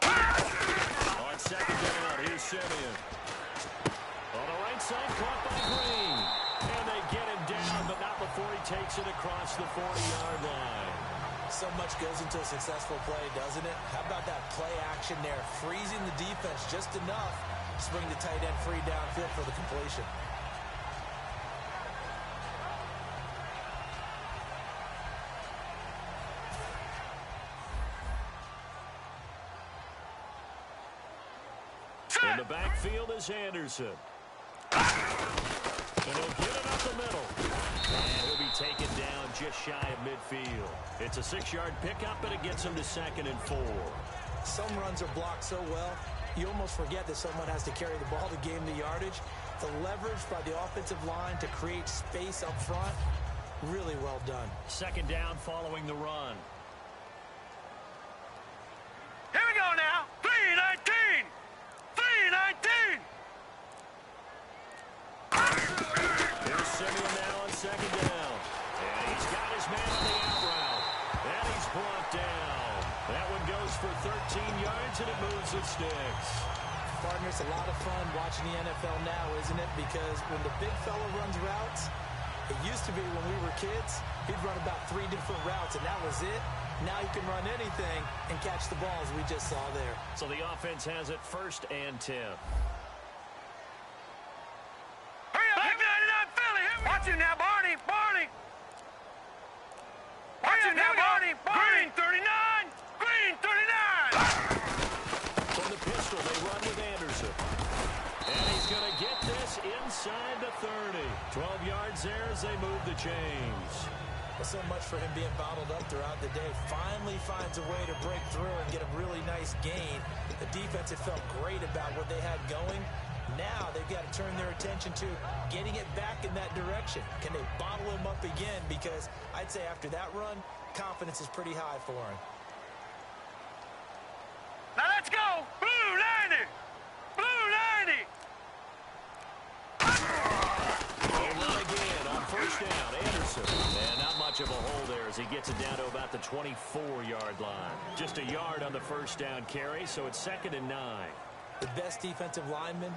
Speaker 2: On second down, here's Simeon. On the right side, caught by Green. And they get him down, but not before he takes it across the 40-yard line.
Speaker 4: So much goes into a successful play, doesn't it? How about that play action there? Freezing the defense just enough to bring the tight end free downfield for the completion.
Speaker 2: In the backfield is Anderson. And he'll get it up the middle. And he'll be taken down just shy of midfield. It's a 6-yard pickup, and it gets him to 2nd and 4.
Speaker 4: Some runs are blocked so well, you almost forget that someone has to carry the ball to gain the yardage. The leverage by the offensive line to create space up front, really well done.
Speaker 2: Second down following the run.
Speaker 3: Here we go now. 319. 319.
Speaker 2: Here's Simeon now on second down. And he's got his man on the out route. And he's brought down. That one goes for 13 yards, and it moves the sticks.
Speaker 4: Partner, it's a lot of fun watching the NFL now, isn't it? Because when the big fella runs routes, it used to be when we were kids, he'd run about 3 different routes, and that was it. Now he can run anything and catch the ball, as we just saw there.
Speaker 2: So the offense has it 1st and 10.
Speaker 3: Hurry up, Big 99 Philly. Watch it now, Barney. Watch it now, Barney. Green 39. Green 39.
Speaker 2: From the pistol, they run with Anderson. And he's going to get this inside the 30. 12 yards there as they move the chains.
Speaker 4: So much for him being bottled up throughout the day. Finally finds a way to break through and get a really nice gain. The defense had felt great about what they had going. Now they've got to turn their attention to getting it back in that direction. Can they bottle him up again? Because I'd say after that run, confidence is pretty high for him.
Speaker 3: Now let's go. Blue 90. Blue 90.
Speaker 2: They run again on 1st down. Anderson. And not much of a hole there as he gets it down to about the 24-yard line. Just a yard on the 1st down carry, so it's 2nd and 9.
Speaker 4: The best defensive linemen,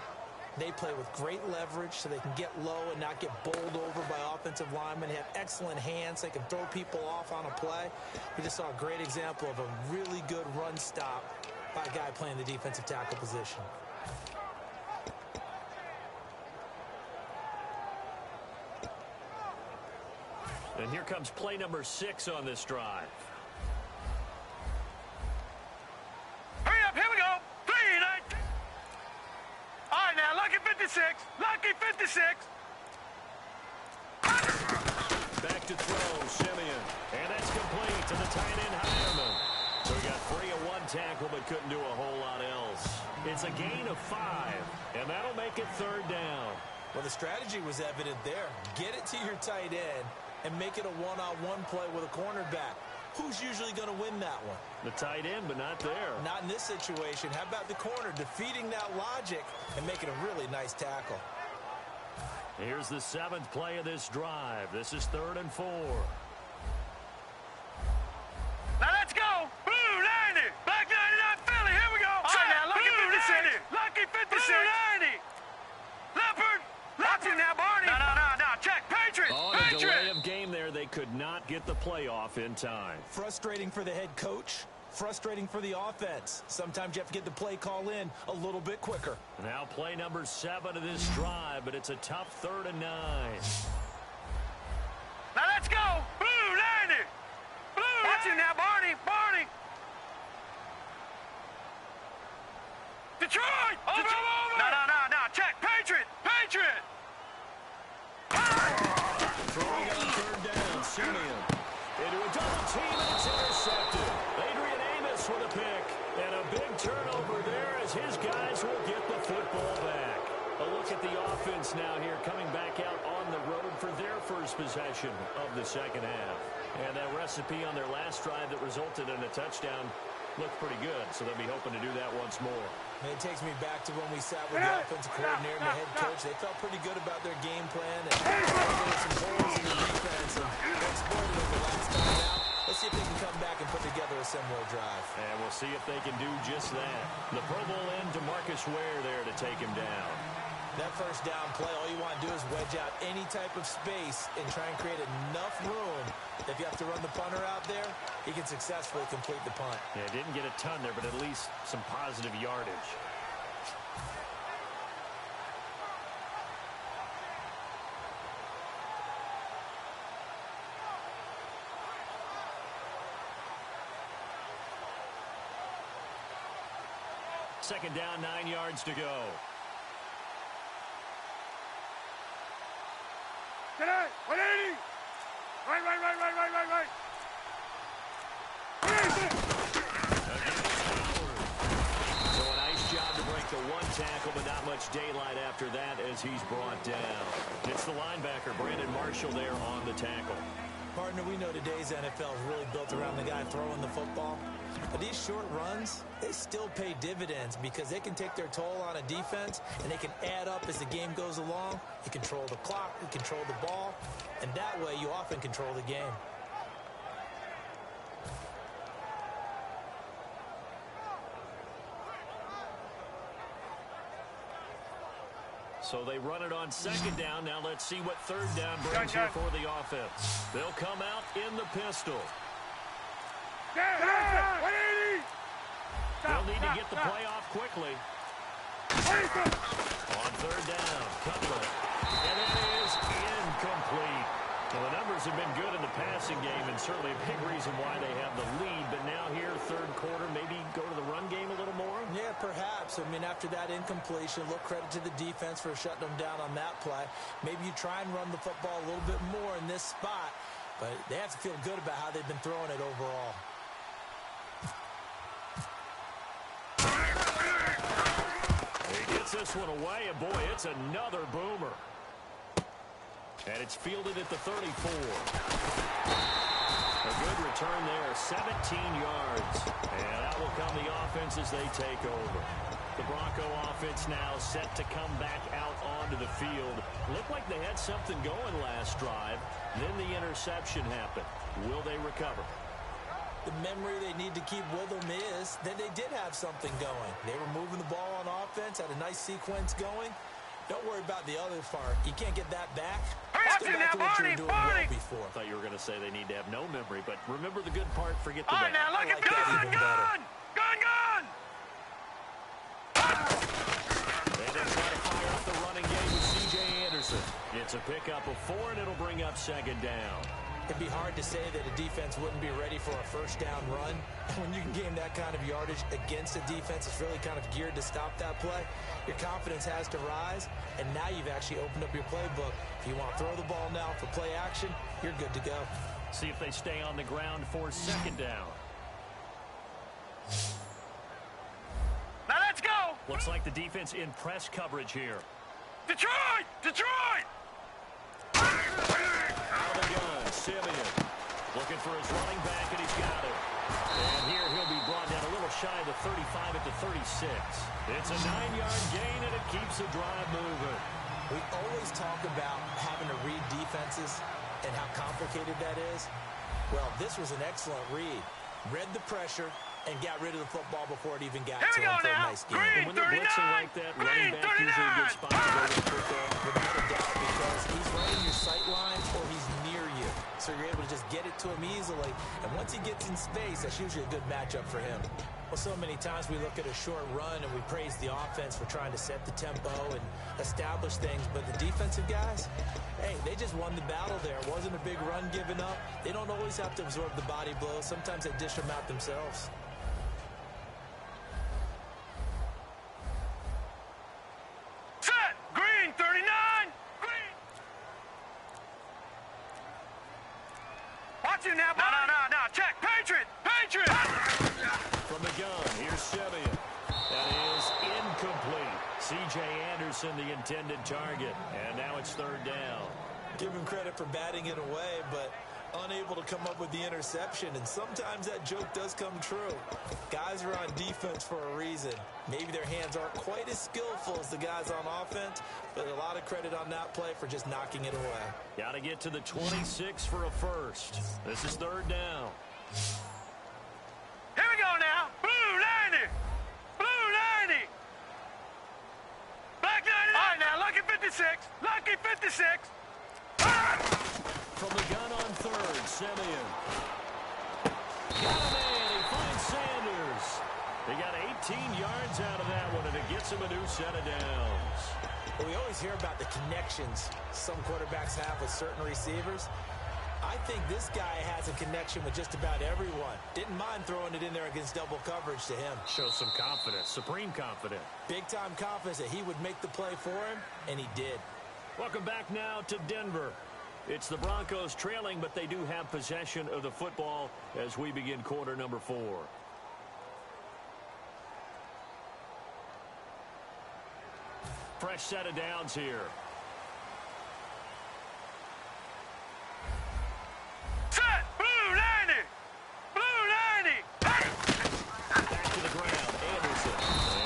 Speaker 4: they play with great leverage so they can get low and not get bowled over by offensive linemen. They have excellent hands. They can throw people off on a play. We just saw a great example of a really good run stop by a guy playing the defensive tackle position.
Speaker 2: And here comes play number 6 on this drive.
Speaker 3: Hurry up, here we go. 319. All right, now, lucky 56. Lucky 56.
Speaker 2: Back to throw, Simeon. And that's complete to the tight end, Hireman. So he got free of 1 tackle, but couldn't do a whole lot else. It's a gain of 5, and that'll make it 3rd down.
Speaker 4: Well, the strategy was evident there. Get it to your tight end and make it a one-on-one play with a cornerback. Who's usually going to win that one?
Speaker 2: The tight end, but not there.
Speaker 4: Not in this situation. How about the corner defeating that logic and making a really nice tackle?
Speaker 2: Here's the 7th play of this drive. This is 3rd and 4.
Speaker 3: Rocky 56. 90. Leopard. Watch it now, Barney. No. Check. Patriot.
Speaker 2: On a delay of game there, they could not get the playoff in time.
Speaker 4: Frustrating for the head coach. Frustrating for the offense. Sometimes you have to get the play call in a little bit quicker.
Speaker 2: Now play number 7 of this drive, but it's a tough 3rd and 9.
Speaker 3: Now let's go. Blue 90. Blue. Watch it now, Barney. Detroit. Over. No. Check. Patriot.
Speaker 2: Throwing it on 3rd down. Simeon into a double team, and it's intercepted. Adrian Amos with a pick. And a big turnover there as his guys will get the football back. A look at the offense now here, coming back out on the road for their first possession of the second half. And that recipe on their last drive that resulted in a touchdown looked pretty good, so they'll be hoping to do that once more.
Speaker 4: It takes me back to when we sat with the offensive coordinator and the head coach. They felt pretty good about their game plan, and there were some holes in the defense, and they exploited them the last time out. Let's see if they can come back and put together a similar drive.
Speaker 2: And we'll see if they can do just that. The Pro Bowl end to Marcus Ware there to take him down.
Speaker 4: That first down play, all you want to do is wedge out any type of space and try and create enough room. If you have to run the punter out there, he can successfully complete the punt.
Speaker 2: Yeah, didn't get a ton there, but at least some positive yardage. Second down, 9 yards to go.
Speaker 3: Today, 180. Right.
Speaker 2: So a nice job to break the 1 tackle, but not much daylight after that as he's brought down. It's the linebacker, Brandon Marshall, there on the tackle.
Speaker 4: Partner, we know today's NFL is really built around the guy throwing the football. But these short runs, they still pay dividends because they can take their toll on a defense and they can add up as the game goes along. You control the clock, you control the ball, and that way you often control the game.
Speaker 2: So they run it on second down. Now let's see what third down brings here for the offense. They'll come out in the pistol. They'll need to get the play off quickly. On third down, Cutler. And it is incomplete. Well, the numbers have been good in the passing game, and certainly a big reason why they have the lead. But now here, third quarter, maybe go to the run game a little more?
Speaker 4: Yeah, perhaps. I mean, after that incompletion, look, credit to the defense for shutting them down on that play. Maybe you try and run the football a little bit more in this spot, but they have to feel good about how they've been throwing it overall.
Speaker 2: He gets this one away, and boy, it's another boomer. And it's fielded at the 34. A good return there, 17 yards. And that will come the offense as they take over. The Bronco offense now set to come back out onto the field. Looked like they had something going last drive. Then the interception happened. Will they recover?
Speaker 4: The memory they need to keep with them is that they did have something going. They were moving the ball on offense, had a nice sequence going. Don't worry about the other part. You can't get that back. Still back to what you were doing well before.
Speaker 2: I thought you were going to say they need to have no memory, but remember the good part, forget the bad.
Speaker 3: Now look at gun! Gun!
Speaker 2: They then try to fire up the running game with C.J. Anderson. It's a pickup of 4, and it'll bring up second down.
Speaker 4: It'd be hard to say that a defense wouldn't be ready for a first down run. When you can gain that kind of yardage against a defense that's really kind of geared to stop that play, your confidence has to rise, and now you've actually opened up your playbook. If you want to throw the ball now for play action, you're good to go.
Speaker 2: See if they stay on the ground for second down.
Speaker 3: Now let's go!
Speaker 2: Looks like the defense in press coverage here.
Speaker 3: Detroit!
Speaker 2: Out of the gun, Simeon. Looking for his running back, and he's got it. And here he'll be brought down a little shy of the 35 at the 36. It's a 9-yard gain, and it keeps the drive moving.
Speaker 4: We always talk about having to read defenses and how complicated that is. Well, this was an excellent read. Read the pressure, and got rid of the football before it even got
Speaker 3: Here
Speaker 4: to
Speaker 3: we
Speaker 4: him
Speaker 3: go
Speaker 4: for a
Speaker 3: now.
Speaker 4: nice game.
Speaker 2: And when they're blitzing like that, running back usually a good spot to go with the football.
Speaker 4: Without a doubt, because he's right in your sight line or he's near you. So you're able to just get it to him easily. And once he gets in space, that's usually a good matchup for him. Well, so many times we look at a short run and we praise the offense for trying to set the tempo and establish things. But the defensive guys, hey, they just won the battle there. It wasn't a big run given up. They don't always have to absorb the body blows. Sometimes they dish them out themselves.
Speaker 3: Set! Green 39! Green! Watch you now, buddy. No. Check. Patriot! Patriot!
Speaker 2: From the gun, here's Simeon. That is incomplete. C.J. Anderson, the intended target. And now it's third down.
Speaker 4: Give him credit for batting it away, but unable to come up with the interception. And sometimes that joke does come true. Guys are on defense for a reason. Maybe their hands aren't quite as skillful as the guys on offense, but a lot of credit on that play for just knocking it away.
Speaker 2: Got to get to the 26 for a first. This is third down.
Speaker 3: Here we go now. Blue 90! Blue 90! Black 99! All right, now, lucky 56. Lucky 56.
Speaker 2: From the gun on third, Simeon. Got a man. He finds Sanders. They got 18 yards out of that one, and it gets him a new set of downs.
Speaker 4: Well, we always hear about the connections some quarterbacks have with certain receivers. I think this guy has a connection with just about everyone. Didn't mind throwing it in there against double coverage to him.
Speaker 2: Shows some confidence, supreme confidence.
Speaker 4: Big-time confidence that he would make the play for him, and he did.
Speaker 2: Welcome back now to Denver. It's the Broncos trailing, but they do have possession of the football as we begin quarter number 4. Fresh set of downs here.
Speaker 3: Set! Blue 90! Blue 90!
Speaker 2: Back to the ground, Anderson.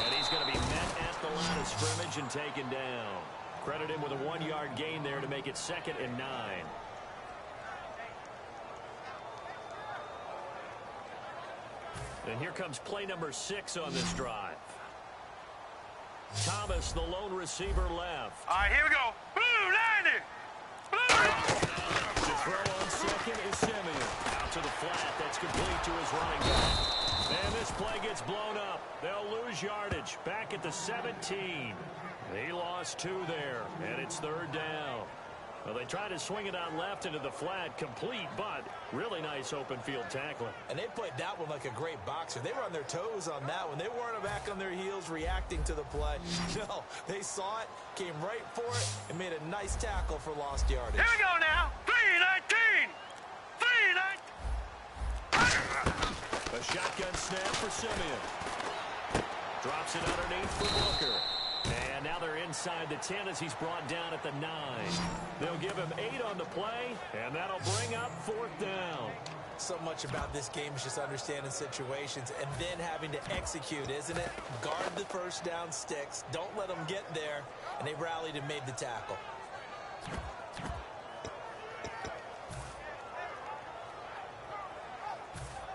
Speaker 2: And he's going to be met at the line of scrimmage and taken down. Credit him with a 1-yard gain there to make it 2nd and 9. And here comes play number 6 on this drive. Thomas, the lone receiver, left.
Speaker 3: All right, here we go. Blue 90! Blue!
Speaker 2: The throw on second is Simeon. Out to the flat. That's complete to his running back. And this play gets blown up. They'll lose yardage. Back at the 17. He lost 2 there, and it's third down. Well, they tried to swing it out left into the flat, complete, but really nice open field tackling.
Speaker 4: And they played that one like a great boxer. They were on their toes on that one. They weren't back on their heels reacting to the play. No, they saw it, came right for it, and made a nice tackle for lost yardage.
Speaker 3: Here we go now. 319! 319!
Speaker 2: A shotgun snap for Simeon. Drops it underneath for Booker. And now they're inside the 10 as he's brought down at the 9. They'll give him 8 on the play, and that'll bring up 4th down.
Speaker 4: So much about this game is just understanding situations and then having to execute, isn't it? Guard the first down sticks. Don't let them get there. And they rallied and made the tackle.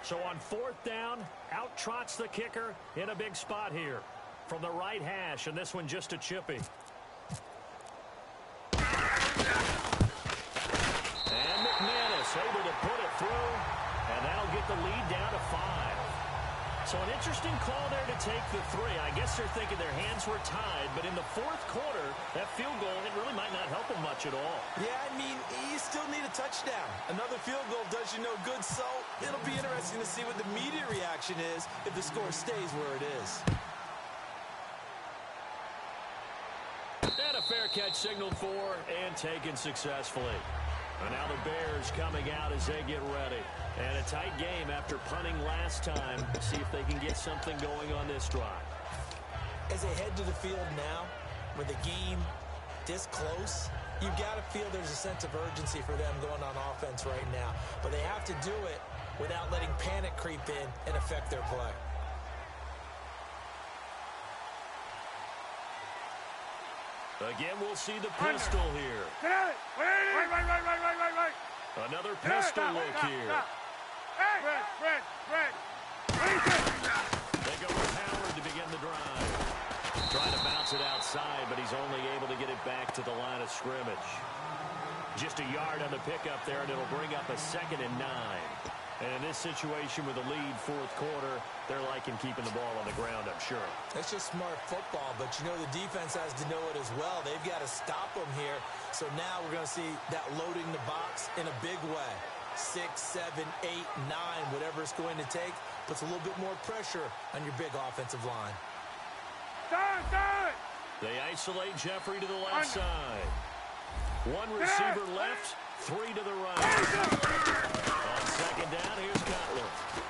Speaker 2: So on 4th down, out trots the kicker in a big spot here. From the right hash, and this one just a chippy. And McManus able to put it through, and that'll get the lead down to 5. So an interesting call there to take the 3. I guess they're thinking their hands were tied, but in the 4th quarter, that field goal, it really might not help them much at all.
Speaker 4: Yeah, I mean, you still need a touchdown. Another field goal does you no good, so it'll be interesting to see what the media reaction is if the score stays where it is.
Speaker 2: And a fair catch signaled for and taken successfully. And now the Bears coming out as they get ready. And a tight game after punting last time. See if they can get something going on this drive.
Speaker 4: As they head to the field now, with the game this close, you've got to feel there's a sense of urgency for them going on offense right now. But they have to do it without letting panic creep in and affect their play.
Speaker 2: Again, we'll see the pistol here.
Speaker 3: Get out! Right.
Speaker 2: Another pistol look here.
Speaker 3: Hey! Red.
Speaker 2: They go with Howard to begin the drive. Trying to bounce it outside, but he's only able to get it back to the line of scrimmage. Just a yard on the pickup there, and it'll bring up a 2nd and 9. And in this situation with a lead, fourth quarter, they're liking keeping the ball on the ground, I'm sure.
Speaker 4: That's just smart football, but you know the defense has to know it as well. They've got to stop them here. So now we're going to see that loading the box in a big way. 6, 7, 8, 9, whatever it's going to take, puts a little bit more pressure on your big offensive line.
Speaker 2: They isolate Jeffrey to the left side. One receiver left, 3 to the right. On 2nd down, here's Cutler.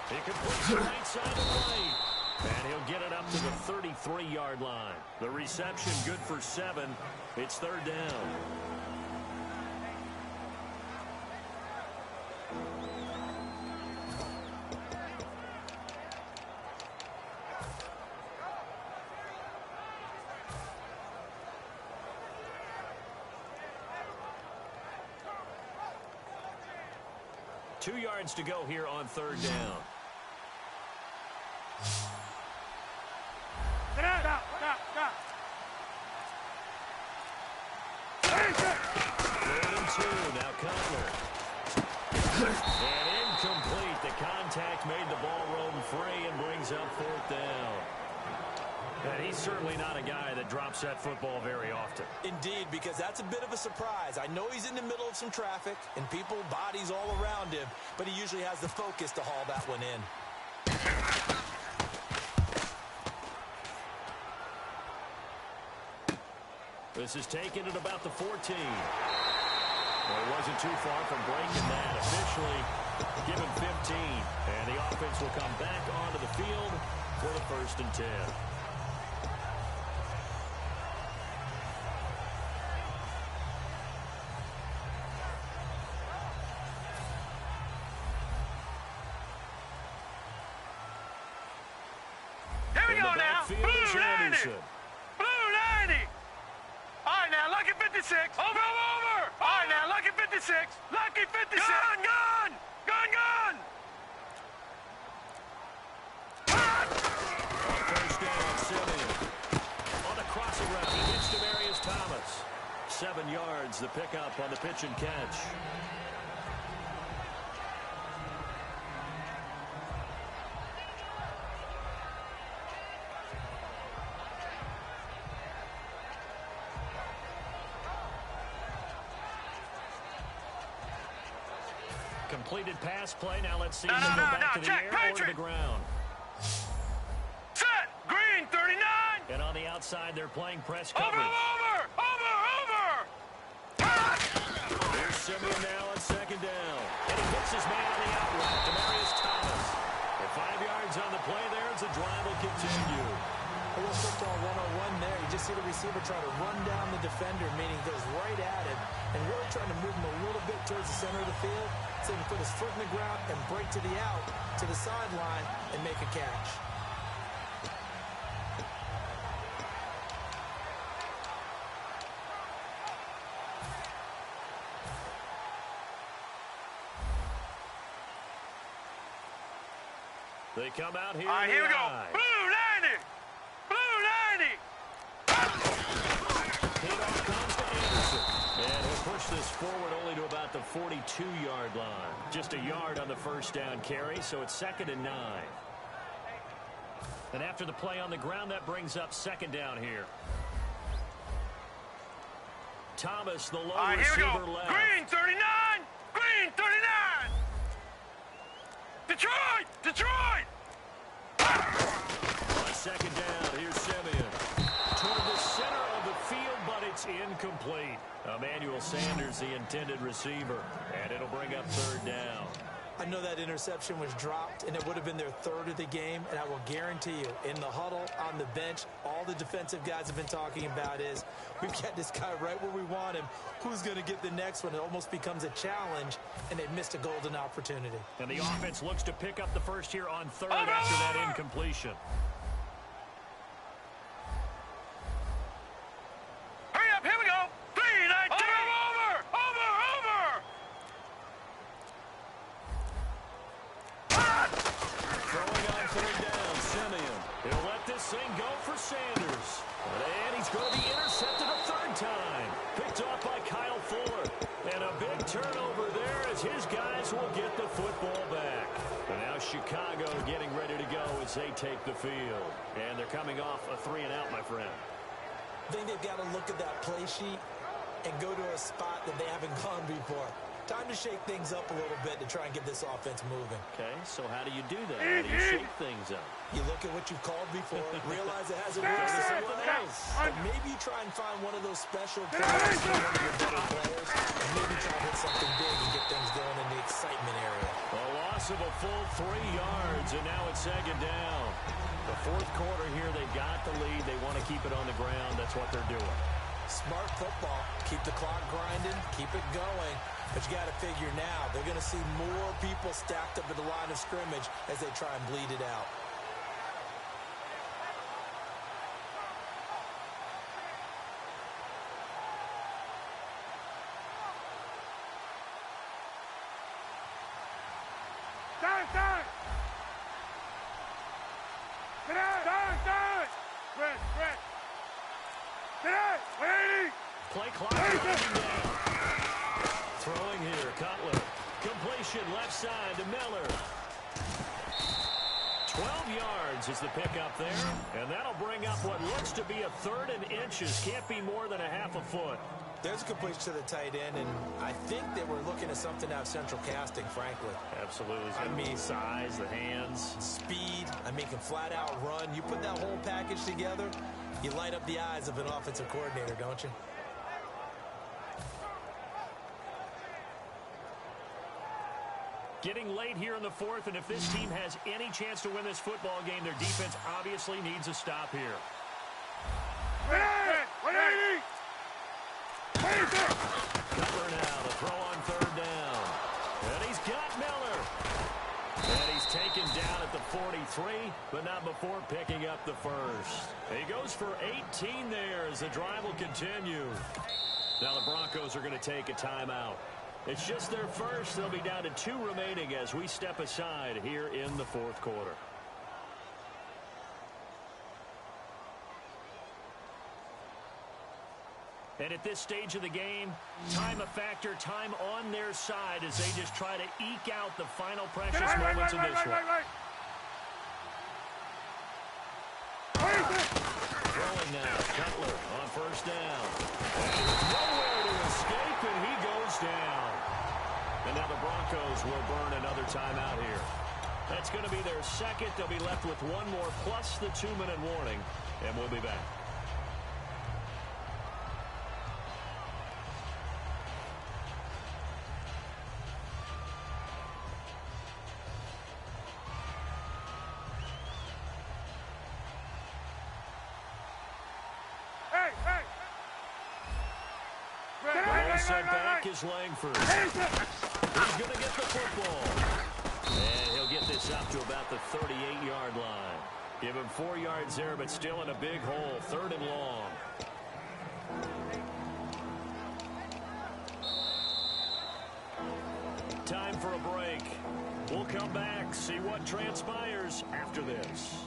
Speaker 2: He completes the right side of the lane. And he'll get it up to the 33-yard line. The reception good for 7. It's 3rd down. Two yards to go here on 3rd down. Third and 2. Now Cutler. And incomplete. The contact made the ball roam free and brings up 4th down. And he's certainly not a guy that drops that football very often.
Speaker 4: Indeed, because that's a bit of a surprise. I know he's in the middle of some traffic and people, bodies all around him, but he usually has the focus to haul that one in.
Speaker 2: This is taken at about the 14. Well, it wasn't too far from breaking that. Officially given 15. And the offense will come back onto the field for the 1st and 10.
Speaker 3: Here we go now. Blue 90. Blue 90. All right, now, lucky 56. Over. All right, now, lucky 56. Lucky 56. Gun.
Speaker 2: On 1st down, Simeon. On the crossing route, he hits Demaryius Thomas. 7 yards, the pickup on the pitch and catch. Completed pass play. Now let's see him go back to the air or to the ground.
Speaker 3: Set. Green 39.
Speaker 2: And on the outside, they're playing press coverage.
Speaker 3: Over.
Speaker 2: Here's Simeon now on 2nd down. And he hits his man on the out route, Demaryius Thomas. And 5 yards on the play there as the drive will continue.
Speaker 4: A little football 101 there. You just see the receiver try to run down the defender, meaning he goes right at him, and really trying to move him a little bit towards the center of the field so he can put his foot in the ground and break to the out, to the sideline, and make a catch.
Speaker 2: They come out here.
Speaker 3: All right, here we go. Blue 90. Blue 90.
Speaker 2: Handoff comes to Anderson. And he'll push this forward only to about the 42-yard line. Just a yard on the 1st down carry, so it's 2nd and 9. And after the play on the ground, that brings up 2nd down here. Thomas, the low receiver left.
Speaker 3: Green 39. Green 39. Detroit.
Speaker 2: On 2nd down, here's Simeon. Toward the center of the field, but it's incomplete. Emmanuel Sanders, the intended receiver. And it'll bring up 3rd down.
Speaker 4: I know that interception was dropped, and it would have been their 3rd of the game, and I will guarantee you, in the huddle, on the bench, all the defensive guys have been talking about is, we've got this guy right where we want him. Who's going to get the next one? It almost becomes a challenge, and they missed a golden opportunity.
Speaker 2: And the offense looks to pick up the first here on 3rd after that incompletion.
Speaker 3: Hurry up, here we go. 3-9-2. Over.
Speaker 2: Throwing on 3rd as they take the field. And they're coming off a 3-and-out, my friend.
Speaker 4: I think they've got to look at that play sheet and go to a spot that they haven't gone before. Time to shake things up a little bit to try and get this offense moving.
Speaker 2: Okay, so how do you do that? How do you shake things up?
Speaker 4: You look at what you've called before, realize it hasn't worked for someone else. But maybe you try and find one of those special plays for one of your better players, and maybe try to hit something big and get things going in the excitement area.
Speaker 2: A loss of a full 3 yards, and now it's second down. The fourth quarter here, they've got the lead. They want to keep it on the ground. That's what they're doing.
Speaker 4: Smart football. Keep the clock grinding. Keep it going. But you got to figure now, they're going to see more people stacked up at the line of scrimmage as they try and bleed it out.
Speaker 3: Time! Red! Today! 180!
Speaker 2: Play clock running down. Throwing here, Cutler. Completion left side to Miller. 12 yards is the pickup there, and that'll bring up what looks to be a 3rd and inches. Can't be more than a half a foot.
Speaker 4: There's a completion to the tight end, and I think they were looking at something out of central casting, frankly.
Speaker 2: Absolutely.
Speaker 4: I mean,
Speaker 2: size, the hands.
Speaker 4: Speed, can flat out run. You put that whole package together, you light up the eyes of an offensive coordinator, don't you?
Speaker 2: Getting late here in the fourth, and if this team has any chance to win this football game, their defense obviously needs a stop here.
Speaker 3: 180!
Speaker 2: Cutler now to throw on 3rd down. And he's got Miller. And he's taken down at the 43, but not before picking up the first. He goes for 18 there as the drive will continue. Now the Broncos are going to take a timeout. It's just their first. They'll be down to 2 remaining as we step aside here in the fourth quarter. And at this stage of the game, time a factor, time on their side as they just try to eke out the final precious moments of this one. Throwing now, Cutler on 1st down. And nowhere to escape, and he goes down. And now the Broncos will burn another timeout here. That's going to be their second. They'll be left with 1 more plus the 2-minute warning, and we'll be back. Set back is Langford. He's going to get the football. And he'll get this up to about the 38-yard line. Give him 4 yards there, but still in a big hole. 3rd and long. Time for a break. We'll come back, see what transpires after this.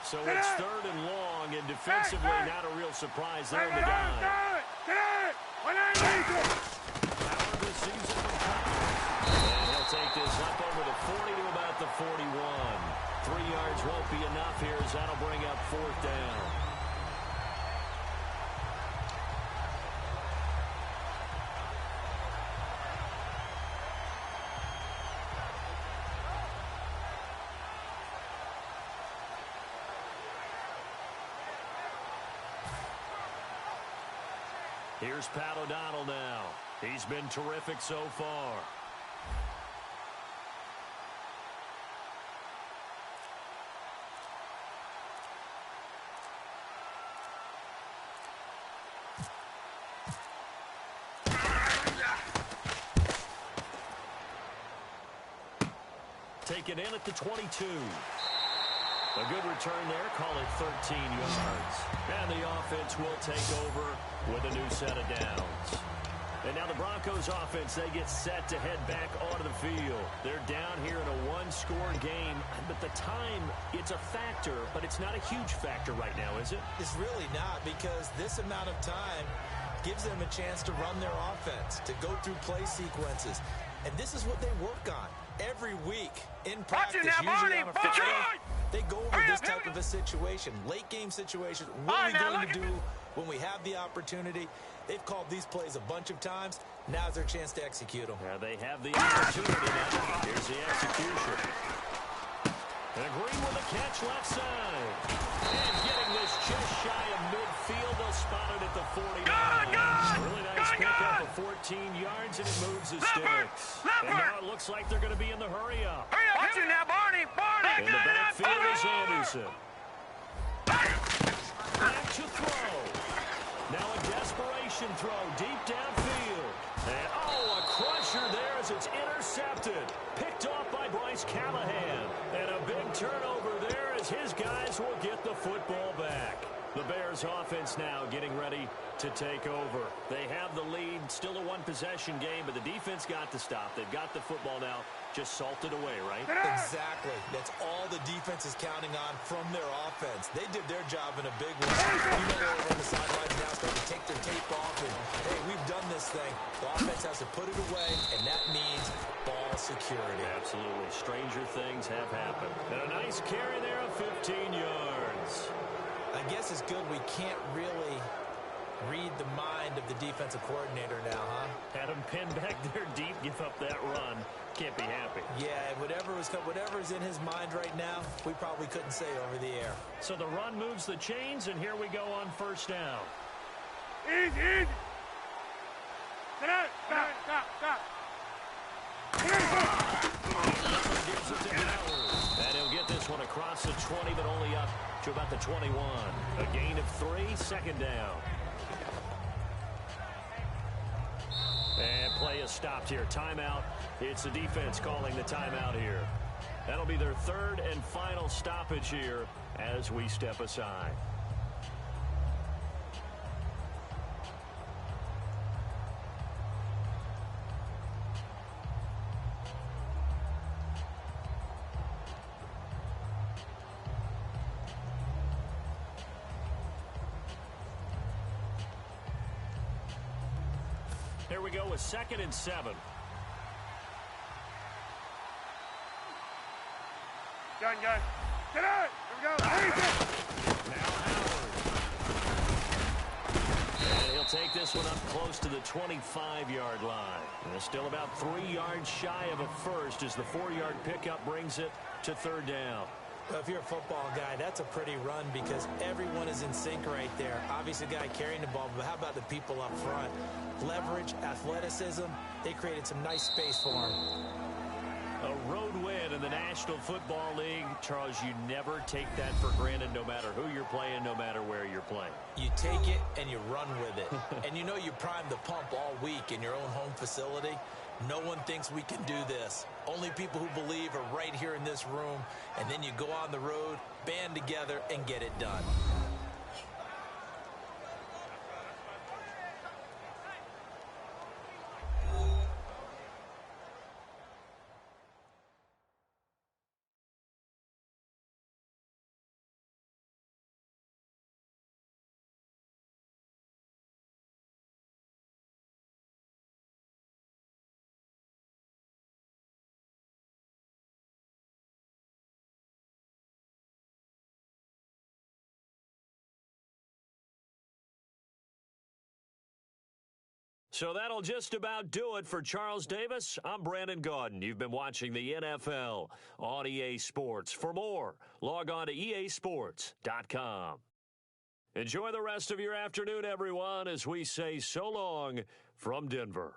Speaker 2: So it's 3rd and long, and defensively not a real surprise there in the dive. Power this season from Cutler. And he'll take this up over the 40 to about the 41. 3 yards won't be enough here as that'll bring up 4th down. Here's Pat O'Donnell now. He's been terrific so far. Taken in at the 22. A good return there, call it 13 yards. And the offense will take over with a new set of downs. And now the Broncos offense, they get set to head back onto the field. They're down here in a one-score game, but the time, it's a factor, but it's not a huge factor right now, is it?
Speaker 4: It's really not, because this amount of time gives them a chance to run their offense, to go through play sequences. And this is what they work on every week in practice, usually on a Friday. They go over this type of a situation, late-game situation. What are we going to do when we have the opportunity? They've called these plays a bunch of times. Now's their chance to execute them.
Speaker 2: Yeah, they have the opportunity now. Here's the execution. And Green with a catch left side. And getting this just shy of midfield. They'll spot it at the 49. Really nice pickup of 14 yards, and it moves the sticks. And now it looks like they're going to be in the hurry-up.
Speaker 3: Watch it now, Barney!
Speaker 2: In the backfield is Anderson. Back to throw. Now a desperation throw deep downfield. And, a crusher there as it's intercepted. Picked off by Bryce Callahan. And a big turnover there as his guys will get the football back. The Bears offense now getting ready to take over. They have the lead, still a one-possession game, but the defense got to stop. They've got the football now, just salted away, right?
Speaker 4: Exactly. That's all the defense is counting on from their offense. They did their job in a big way. They're over on the sidelines now, starting to take their tape off, and, hey, we've done this thing. The offense has to put it away, and that means ball security.
Speaker 2: Absolutely. Stranger things have happened. And a nice carry there of 15 yards.
Speaker 4: I guess it's good we can't really read the mind of the defensive coordinator now, huh?
Speaker 2: Had him pinned back there deep, give up that run. Can't be happy.
Speaker 4: Yeah, whatever's in his mind right now, we probably couldn't say over the air.
Speaker 2: So the run moves the chains, and here we go on first down.
Speaker 3: Easy. Stop.
Speaker 2: Gives it to Howard. And he'll get this one across the 20, but only up to about the 21. A gain of 3, second down. And play is stopped here. Timeout. It's the defense calling the timeout here. That'll be their third and final stoppage here as we step aside. Here we go with 2nd and 7.
Speaker 3: Gun. Get out! Here we go.
Speaker 2: Now Howard. And he'll take this one up close to the 25-yard line. And it's still about 3 yards shy of a first as the 4-yard pickup brings it to third down.
Speaker 4: Well, if you're a football guy, that's a pretty run because everyone is in sync right there. Obviously, the guy carrying the ball, but how about the people up front? Leverage, athleticism, they created some nice space for him.
Speaker 2: A road win in the National Football League. Charles, you never take that for granted no matter who you're playing, no matter where you're playing.
Speaker 4: You take it and you run with it. And you know you primed the pump all week in your own home facility. No one thinks we can do this. Only people who believe are right here in this room. And then you go on the road, band together, and get it done.
Speaker 2: So that'll just about do it for Charles Davis. I'm Brandon Gaudin. You've been watching the NFL on EA Sports. For more, log on to easports.com. Enjoy the rest of your afternoon, everyone, as we say so long from Denver.